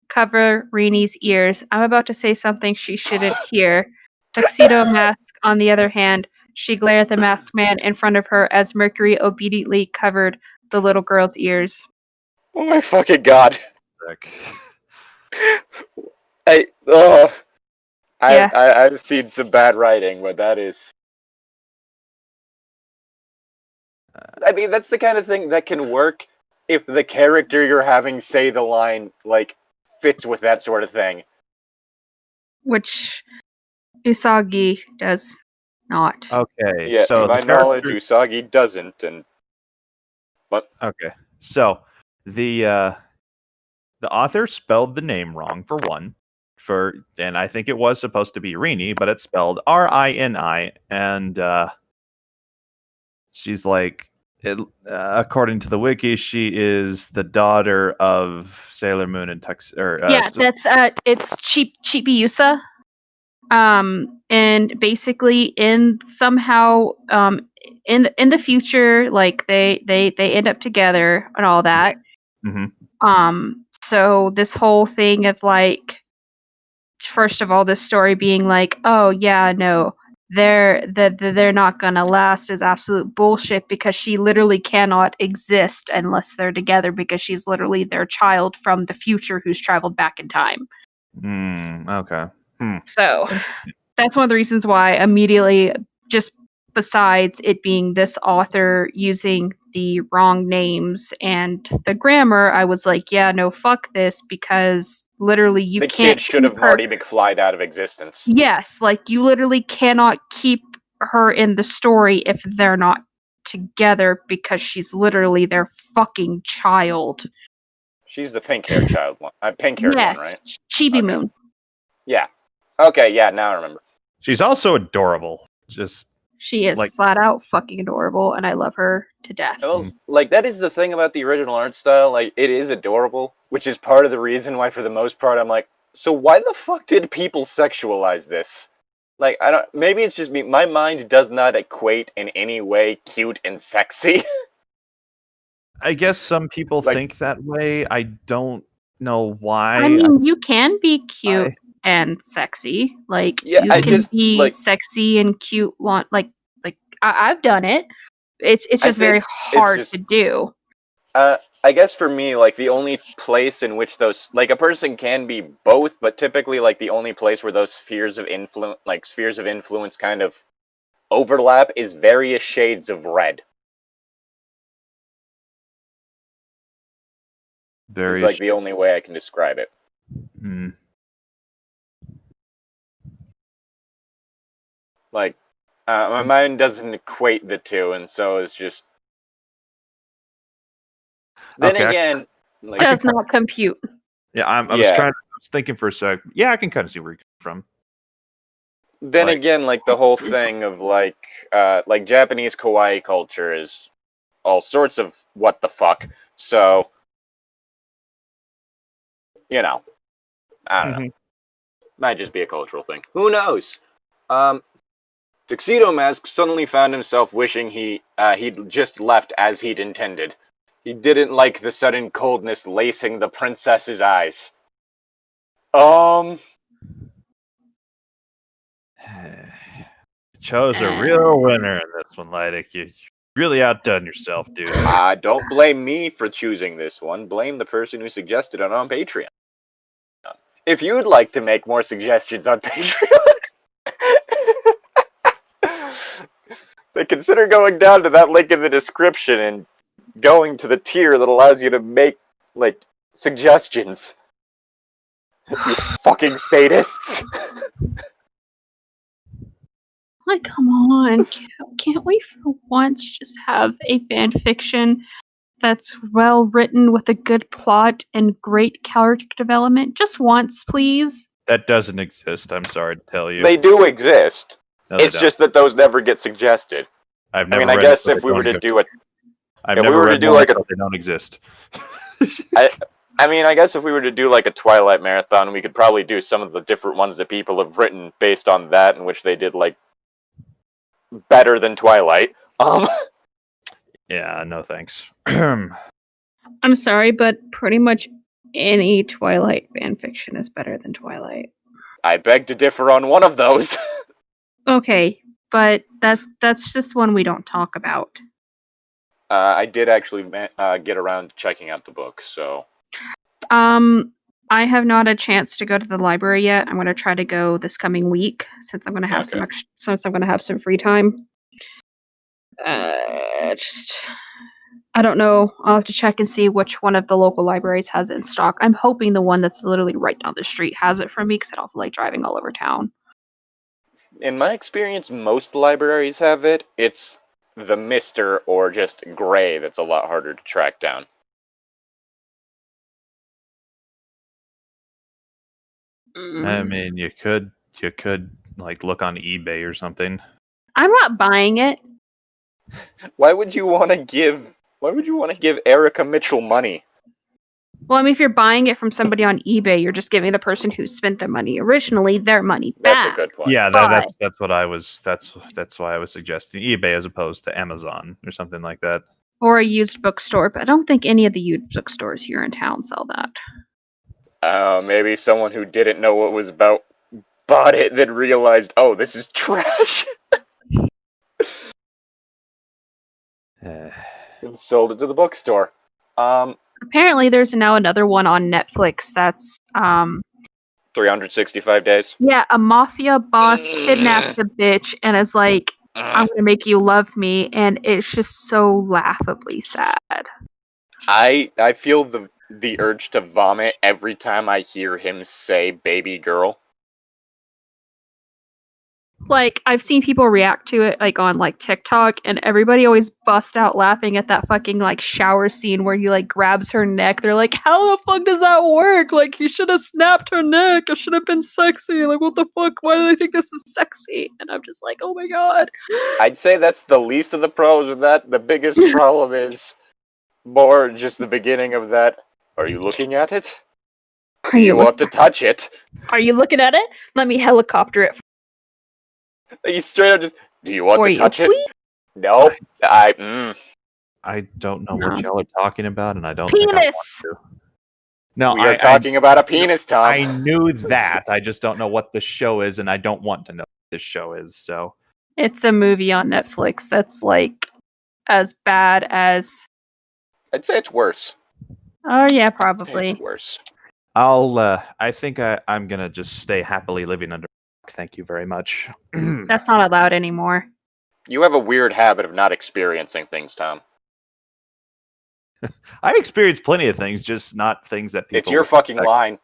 cover Rini's ears. I'm about to say something she shouldn't hear. Tuxedo Mask, on the other hand, she glared at the masked man in front of her as Mercury obediently covered the little girl's ears. Oh my fucking god. Yeah. I've seen some bad writing, but that is... I mean, that's the kind of thing that can work if the character you're having say the line, like, fits with that sort of thing. Which Usagi does not. Okay, yeah, so to my knowledge, Usagi doesn't, and... But... Okay, so the author spelled the name wrong for one, and I think it was supposed to be Rini, but it's spelled Rini, and she's like, according to the wiki, she is the daughter of Sailor Moon and that's it's Chibiusa. And basically in somehow in the future, like they end up together and all that. Mm-hmm. So this whole thing of like, first of all, this story being like, oh yeah, no, they're not gonna last is absolute bullshit, because she literally cannot exist unless they're together, because she's literally their child from the future who's traveled back in time. Okay. So that's one of the reasons why immediately, just besides it being this author using the wrong names and the grammar, I was like, yeah, no, fuck this, because literally you the can't kid should have Marty McFly'd out of existence. Yes, like you literally cannot keep her in the story if they're not together, because she's literally their fucking child. She's the pink-haired child one. Pink-haired one, right? Chibi Moon. Yeah. Okay, yeah, now I remember. She's also adorable. She is flat out fucking adorable, and I love her to death. Like, that is the thing about the original art style. Like, it is adorable, which is part of the reason why, for the most part, I'm like, so why the fuck did people sexualize this? Like, I don't... Maybe it's just me. My mind does not equate in any way cute and sexy. I guess some people think that way. I don't know why. I mean, you can be cute and sexy. Like, you can be sexy and cute. Like I've done it. It's just very hard to do. I guess for me, like, the only place in which those... Like, a person can be both, but typically, like, the only place where those spheres of influence kind of overlap is various shades of red. It's like the only way I can describe it. Like, my mind doesn't equate the two, and so it's just... Then again... Like, does not compute. Yeah, I was thinking for a sec. Yeah, I can kind of see where you're coming from. Then again, like, the whole thing of, like Japanese kawaii culture is all sorts of what the fuck, so... You know. I don't know. Might just be a cultural thing. Who knows? Tuxedo Mask suddenly found himself wishing he'd just left as he'd intended. He didn't like the sudden coldness lacing the princess's eyes. Chose a real winner in this one, Llytic. Really outdone yourself, dude. Don't blame me for choosing this one. Blame the person who suggested it on Patreon. If you'd like to make more suggestions on Patreon, then consider going down to that link in the description and going to the tier that allows you to make, like, suggestions. You fucking statists. Like, come on. Can't we for once just have a fan fiction that's well written with a good plot and great character development? Just once, please. That doesn't exist, I'm sorry to tell you. They do exist. No, they It's don't. just that those never get suggested. I've never I mean, I read guess it, so if we were to do it, I've if we never were to read do one, like a- so they don't exist. I mean, I guess if we were to do like a Twilight marathon, we could probably do some of the different ones that people have written based on that, in which they did like better than Twilight. Yeah, no thanks. I'm sorry, but pretty much any Twilight fan fiction is better than Twilight. I beg to differ on one of those. Okay, but that's just one we don't talk about. I did actually get around to checking out the book, so I have not had a chance to go to the library yet. I'm going to try to go this coming week since I'm going to have some free time. I don't know. I'll have to check and see which one of the local libraries has it in stock. I'm hoping the one that's literally right down the street has it for me because I don't feel like driving all over town. in my experience, most libraries have it. It's the Mister or just Gray that's a lot harder to track down. I mean, you could like look on eBay or something. I'm not buying it. Why would you want to give Erica Mitchell money? Well, I mean, if you're buying it from somebody on eBay, you're just giving the person who spent the money originally their money back. That's a good point. Yeah, But- that's what I was. That's why I was suggesting eBay as opposed to Amazon or something like that. Or a used bookstore, but I don't think any of the used bookstores here in town sell that. Maybe someone who didn't know what was about bought it, then realized, oh, this is trash, Eh, and sold it to the bookstore. Apparently, there's now another one on Netflix that's 365 days. yeah, a mafia boss kidnapped a bitch and is like, I'm gonna make you love me, and it's just so laughably sad. I feel the urge to vomit every time I hear him say baby girl. Like, I've seen people react to it like on like TikTok, and everybody always busts out laughing at that fucking like shower scene where he like grabs her neck. They're like, how the fuck does that work? Like, he should have snapped her neck. It should have been sexy. Like, what the fuck? Why do they think this is sexy? And I'm just like, oh my god. I'd say that's the least of the pros with that. The biggest problem is more just the beginning of that. Are you looking at it? Are you want to touch it? Are you looking at it? Let me helicopter it You straight up just, do you want for to you, touch it? please. Nope. I don't know No. what y'all are talking about, and I don't think I want Penis. to. No, We are talking about a penis, Tom. I knew that. I just don't know what the show is, and I don't want to know what this show is. So It's a movie on Netflix that's like as bad as. I'd say it's worse. Oh yeah, I'd say probably. it's worse. I think I'm gonna just stay happily living under. Thank you very much. That's not allowed anymore. You have a weird habit of not experiencing things, Tom. I've experienced plenty of things, just not things that people. It's your fucking expect. line.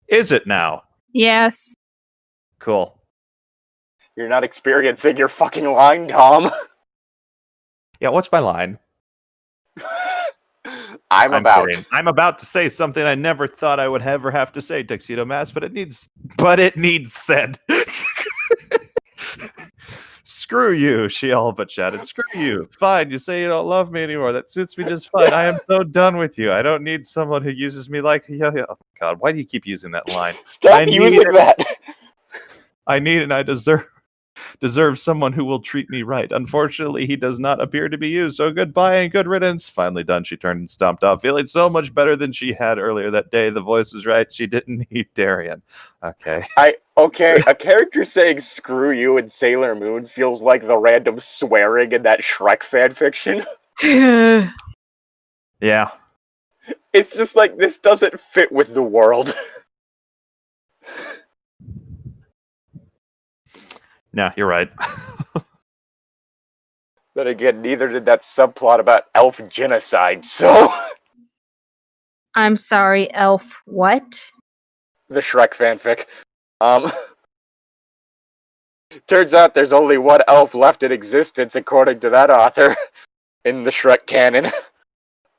Is it now? Yes. Cool. You're not experiencing your fucking line, Tom. Yeah, what's my line? I'm about. kidding. I'm about to say something I never thought I would ever have to say, Tuxedo Mask, but it needs said. Screw you, she all but shouted. Screw you. Fine, you say you don't love me anymore. That suits me just fine. I am so done with you. I don't need someone who uses me like oh my god, why do you keep using that line? Stop I need using it. that. I need and I deserve. deserves someone who will treat me right. Unfortunately, he does not appear to be you, so goodbye and good riddance. Finally done, she turned and stomped off, feeling so much better than she had earlier that day. The voice was right. She didn't need Darien. Okay. A character saying screw you in Sailor Moon feels like the random swearing in that Shrek fanfiction. Yeah. It's just like, this doesn't fit with the world. No, you're right. But again, neither did that subplot about elf genocide, so... I'm sorry, elf what? The Shrek fanfic. Turns out there's only one elf left in existence, according to that author, in the Shrek canon.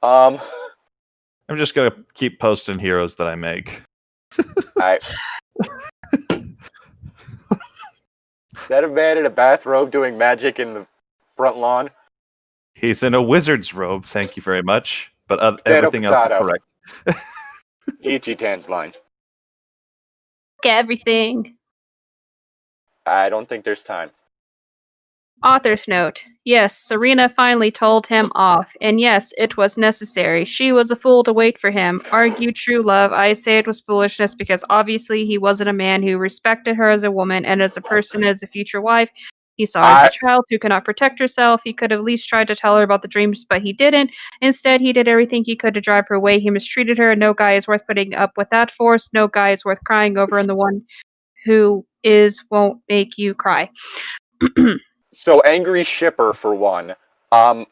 I'm just gonna keep posting heroes that I make. Is that a man in a bathrobe doing magic in the front lawn? He's in a wizard's robe, thank you very much. But everything else is correct. Ichi-Tan's line. Everything. I don't think there's time. Author's note. Yes, Serena finally told him off, and yes, it was necessary. She was a fool to wait for him. Argue true love. I say it was foolishness because obviously he wasn't a man who respected her as a woman and as a person, as a future wife. He saw her as a child who cannot protect herself. He could have at least tried to tell her about the dreams, but he didn't. Instead, he did everything he could to drive her away. He mistreated her, and no guy is worth putting up with that force. No guy is worth crying over, and the one who is won't make you cry. So, angry shipper, for one. For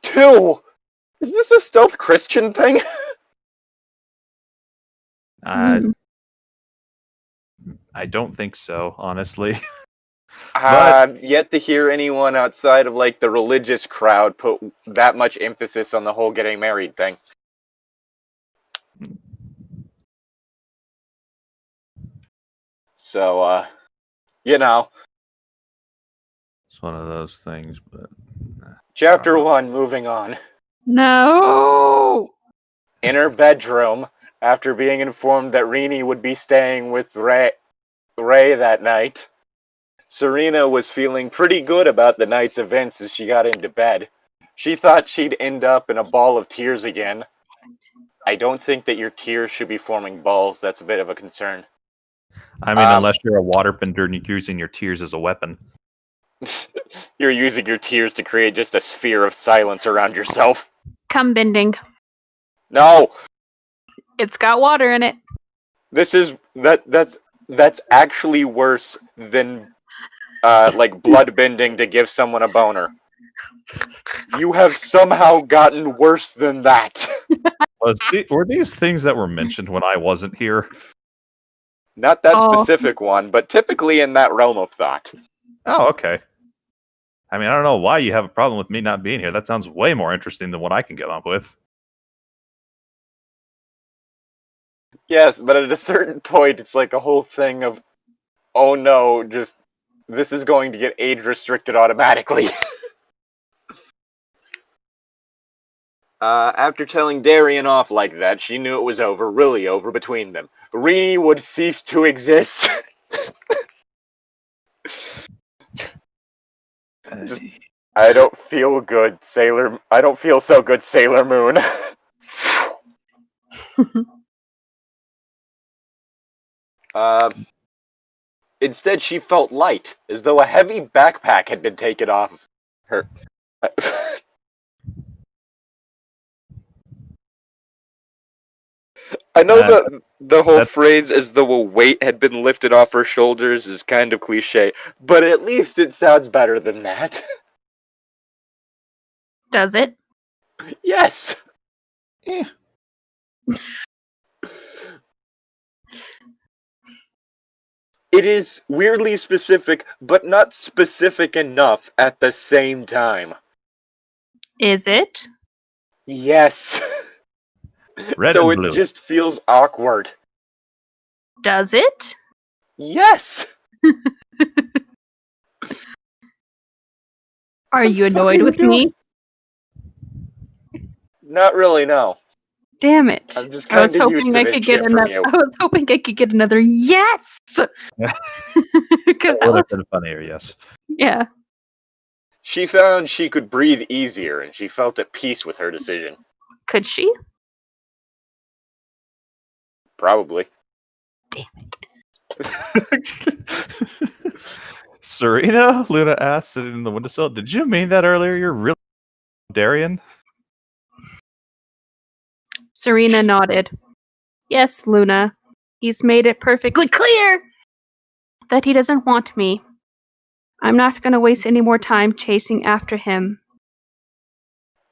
two, is this a stealth Christian thing? I don't think so, honestly. I've yet to hear anyone outside of, like, the religious crowd put that much emphasis on the whole getting married thing. So, you know. It's one of those things, but... Chapter 1, moving on. No! In her bedroom, after being informed that Rini would be staying with Ray that night, Serena was feeling pretty good about the night's events as she got into bed. She thought she'd end up in a ball of tears again. I don't think that your tears should be forming balls. That's a bit of a concern. I mean, unless you're a waterbender and you're using your tears as a weapon. You're using your tears to create just a sphere of silence around yourself. Cum bending. No! It's got water in it. That's actually worse than like blood bending to give someone a boner. You have somehow gotten worse than that. Were these things that were mentioned when I wasn't here? Not that specific one, but typically in that realm of thought. Oh, okay. I mean, I don't know why you have a problem with me not being here. That sounds way more interesting than what I can come up with. Yes, but at a certain point, it's like a whole thing of, oh no, just, this is going to get age restricted automatically. After telling Darien off like that, she knew it was over, really over between them. Rini would cease to exist. Just, I don't feel good, I don't feel so good, Sailor Moon. Instead, she felt light, as though a heavy backpack had been taken off of her. I know that the whole phrase, as though a weight had been lifted off her shoulders, is kind of cliche, but at least it sounds better than that. Does it? Yes! Yeah. It is weirdly specific, but not specific enough at the same time. Is it? Yes. Red so and blue. It just feels awkward. Does it? Yes! Are you annoyed with me? Not really, no. Damn it. I'm just kind of used to this shit from you. I was hoping I could get another yes! Because That would have been funnier, yes. yeah. She found she could breathe easier, and she felt at peace with her decision. Could she? Probably. Damn it. Serena, Luna asked, sitting in the windowsill. Did you mean that earlier? You're really Darian? Serena nodded. Yes, Luna. He's made it perfectly clear that he doesn't want me. I'm not going to waste any more time chasing after him.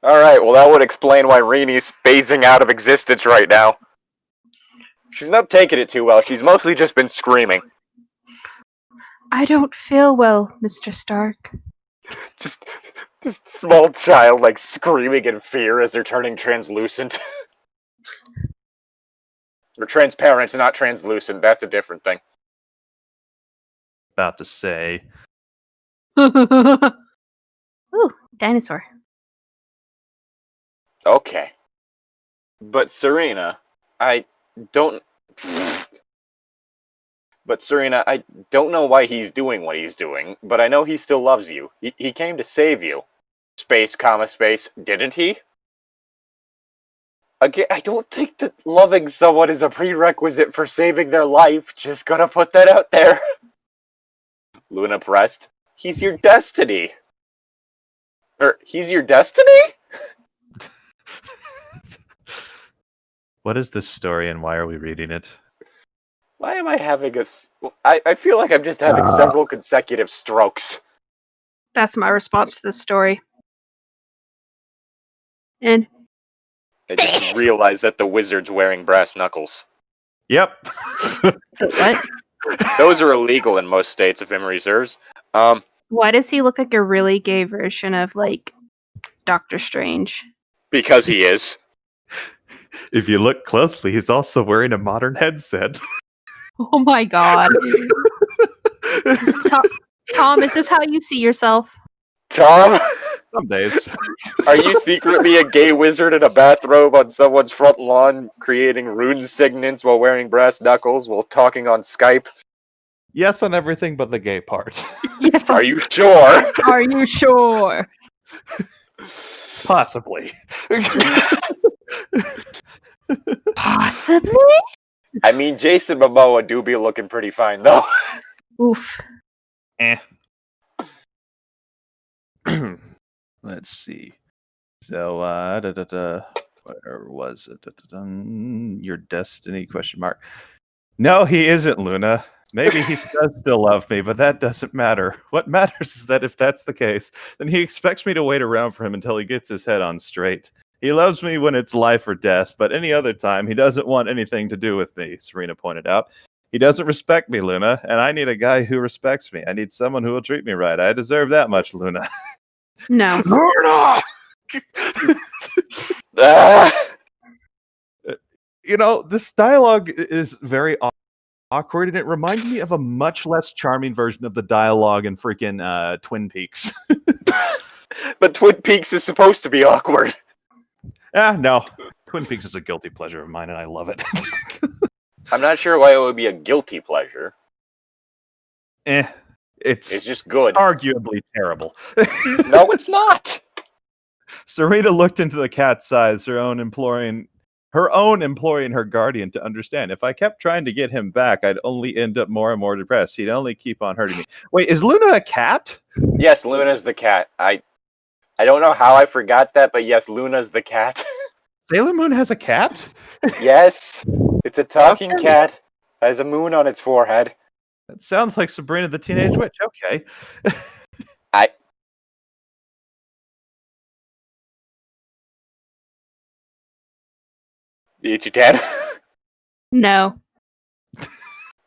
Alright, well that would explain why Rini's phasing out of existence right now. She's not taking it too well, she's mostly just been screaming. I don't feel well, Mr. Stark. Just small child, like, screaming in fear as they're turning translucent. Or transparent, not translucent, that's a different thing. About to say. Ooh, dinosaur. Okay. But Serena, I don't know why he's doing what he's doing, but I know he still loves you. He came to save you. Space, didn't he? Again, I don't think that loving someone is a prerequisite for saving their life. Just gonna put that out there. Luna pressed. He's your destiny. He's your destiny? What is this story and why are we reading it? Why am I having I feel like I'm just having several consecutive strokes. That's my response to this story. And I just realized that the wizard's wearing brass knuckles. Yep. what? Those are illegal in most states, if memory serves. Why does he look like a really gay version of, like, Doctor Strange? Because he is. If you look closely, he's also wearing a modern headset. Oh my god. Tom, is this how you see yourself? Tom? Some days. Are you secretly a gay wizard in a bathrobe on someone's front lawn, creating rune signets while wearing brass knuckles while talking on Skype? Yes on everything but the gay part. Yes. Are you sure? Are you sure? Possibly. Possibly? I mean, Jason Momoa do be looking pretty fine, though. Oof. Let's see. So, where was it? Your destiny? ? No, he isn't, Luna. Maybe he does still love me, but that doesn't matter. What matters is that if that's the case, then he expects me to wait around for him until he gets his head on straight. He loves me when it's life or death, but any other time, he doesn't want anything to do with me, Serena pointed out. He doesn't respect me, Luna, and I need a guy who respects me. I need someone who will treat me right. I deserve that much, Luna. No. Luna! You know, this dialogue is very awkward, and it reminds me of a much less charming version of the dialogue in freaking Twin Peaks. But Twin Peaks is supposed to be awkward. No. Twin Peaks is a guilty pleasure of mine, and I love it. I'm not sure why it would be a guilty pleasure. It's just good. Arguably terrible. No, it's not. Serena looked into the cat's eyes, her own imploring her guardian to understand. If I kept trying to get him back, I'd only end up more and more depressed. He'd only keep on hurting me. Wait, is Luna a cat? Yes, Luna's the cat. I don't know how I forgot that, but yes, Luna's the cat. Sailor Moon has a cat? Yes. It's a talking cat. Has a moon on its forehead. That sounds like Sabrina the Teenage Witch. Okay. The Ichi-Tan? No.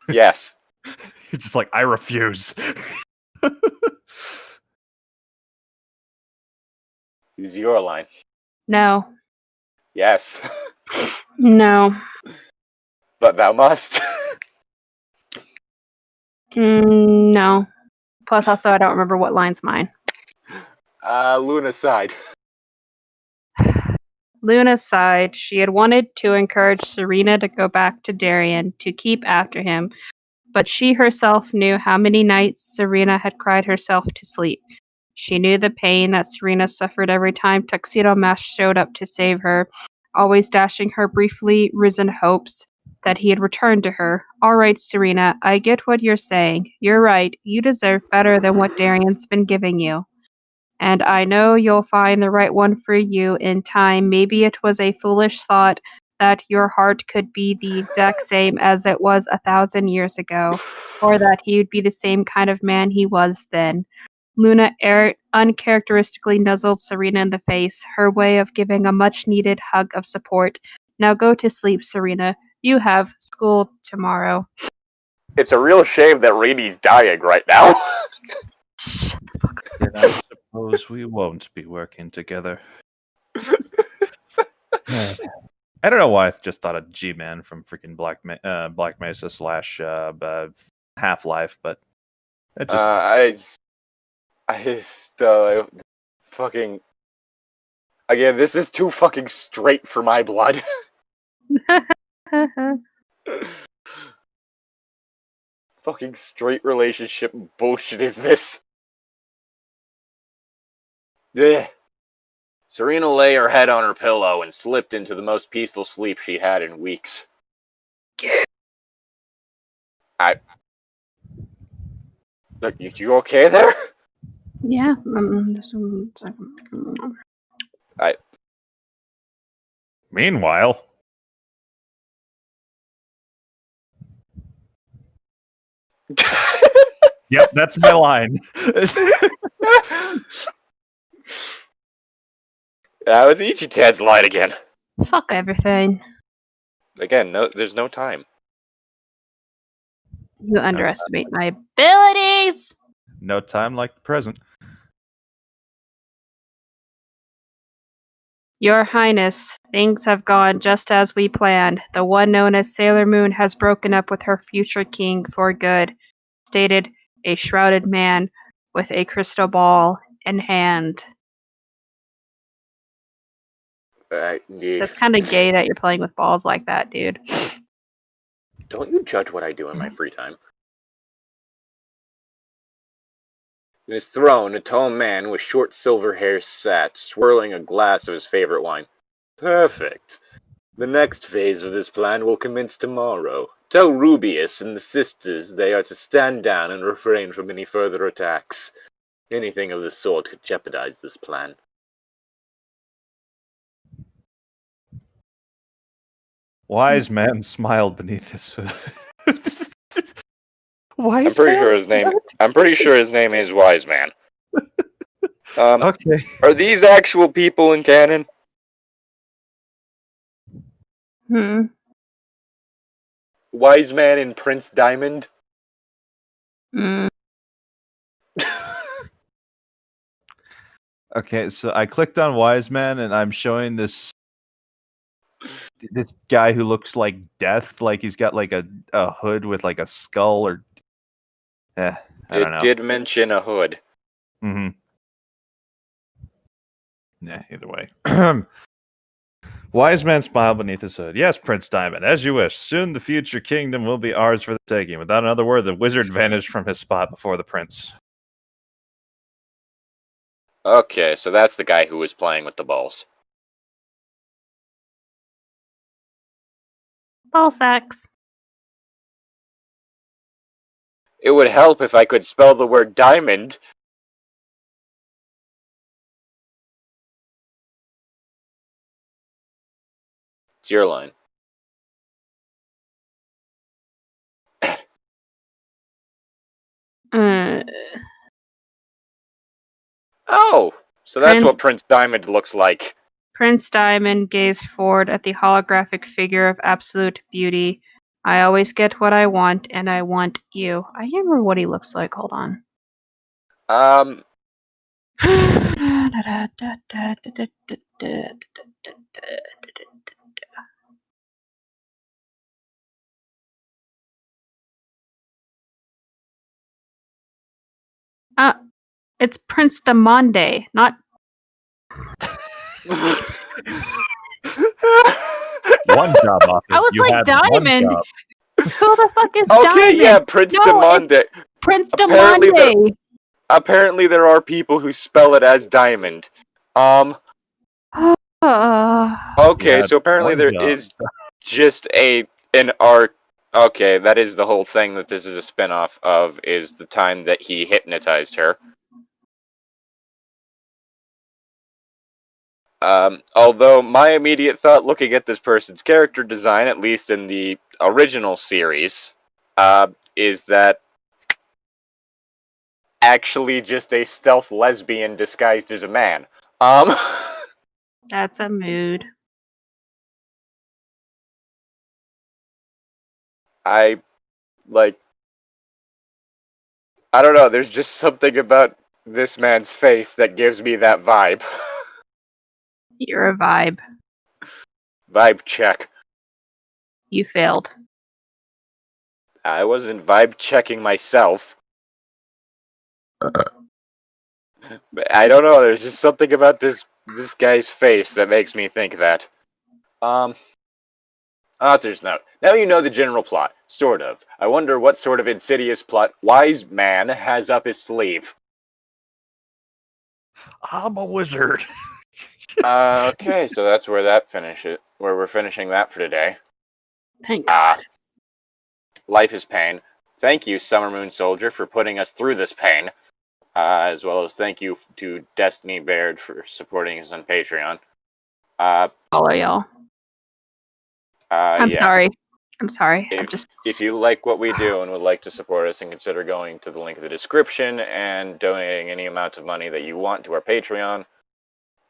Yes. You're just like, I refuse. Use your line. No. Yes. No. But thou must. No. Plus, also, I don't remember what line's mine. Luna sighed. Luna sighed. She had wanted to encourage Serena to go back to Darien to keep after him, but she herself knew how many nights Serena had cried herself to sleep. She knew the pain that Serena suffered every time Tuxedo Mask showed up to save her, always dashing her briefly risen hopes that he had returned to her. All right, Serena, I get what you're saying. You're right. You deserve better than what Darian's been giving you. And I know you'll find the right one for you in time. Maybe it was a foolish thought that your heart could be the exact same as it was 1,000 years ago, or that he would be the same kind of man he was then. Luna uncharacteristically nuzzled Serena in the face, her way of giving a much-needed hug of support. Now go to sleep, Serena. You have school tomorrow. It's a real shame that Rainey's dying right now. Then I suppose we won't be working together. I don't know why I just thought of G-Man from freaking Black Mesa / Half-Life, but it just... I just fucking... Again, this is too fucking straight for my blood. Fucking straight relationship bullshit is this? Ugh. Serena lay her head on her pillow and slipped into the most peaceful sleep she'd had in weeks. Look, you okay there? Yeah. Meanwhile... Yep, that's my line. That was Ichi-Tan's line again. Fuck everything. Again, there's no time. You underestimate my abilities! No time like the present. Your Highness, things have gone just as we planned. The one known as Sailor Moon has broken up with her future king for good, stated a shrouded man with a crystal ball in hand. That's kind of gay that you're playing with balls like that, dude. Don't you judge what I do in my free time. In his throne, a tall man with short silver hair sat, swirling a glass of his favorite wine. Perfect. The next phase of this plan will commence tomorrow. Tell Rubius and the sisters they are to stand down and refrain from any further attacks. Anything of the sort could jeopardize this plan. Wise man smiled beneath his hood. I'm pretty sure his name is Wise Man. Okay. Are these actual people in canon? Wise Man and Prince Diamond? Okay, so I clicked on Wise Man and I'm showing this guy who looks like death, like he's got like a hood with like a skull or I don't know. It did mention a hood. Mm-hmm. Yeah, either way. Wise man smiled beneath his hood. Yes, Prince Diamond, as you wish. Soon the future kingdom will be ours for the taking. Without another word, the wizard vanished from his spot before the prince. Okay, so that's the guy who was playing with the balls. Ball sacks. It would help if I could spell the word diamond. It's your line. Oh, so that's what Prince Diamond looks like. Prince Diamond gazed forward at the holographic figure of absolute beauty. I always get what I want, and I want you. I can't remember what he looks like. Hold on. It's Prince Diamande, not... One job offer. I was like, Diamond! Who the fuck is Okay, Diamond? yeah, Prince No, Demande. it's Prince Apparently Demande. Apparently there are people who spell it as diamond. Okay, Yeah, so apparently one there job. is just an arc. Okay, that is the whole thing that this is a spin-off of, is the time that he hypnotized her. Although my immediate thought looking at this person's character design, at least in the original series, is that actually just a stealth lesbian disguised as a man. That's a mood. I don't know, there's just something about this man's face that gives me that vibe. You're a vibe. Vibe check. You failed. I wasn't vibe checking myself. But I don't know, there's just something about this guy's face that makes me think that. Author's note. Now you know the general plot. Sort of. I wonder what sort of insidious plot Wise Man has up his sleeve. I'm a wizard. Okay, so that's where we're finishing that for today. Thank God. Life is pain. Thank you, Summer Moon Soldier, for putting us through this pain. As well as thank you to Destiny Baird for supporting us on Patreon. Follow y'all. I'm yeah. sorry. I'm sorry. If you like what we do and would like to support us, and consider going to the link in the description and donating any amount of money that you want to our Patreon.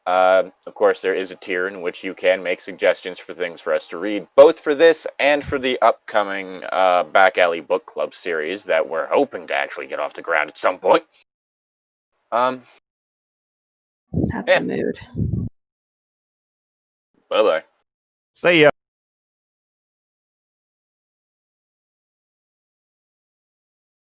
Of course, there is a tier in which you can make suggestions for things for us to read, both for this and for the upcoming Back Alley Book Club series that we're hoping to actually get off the ground at some point. That's a mood. Bye-bye. See ya.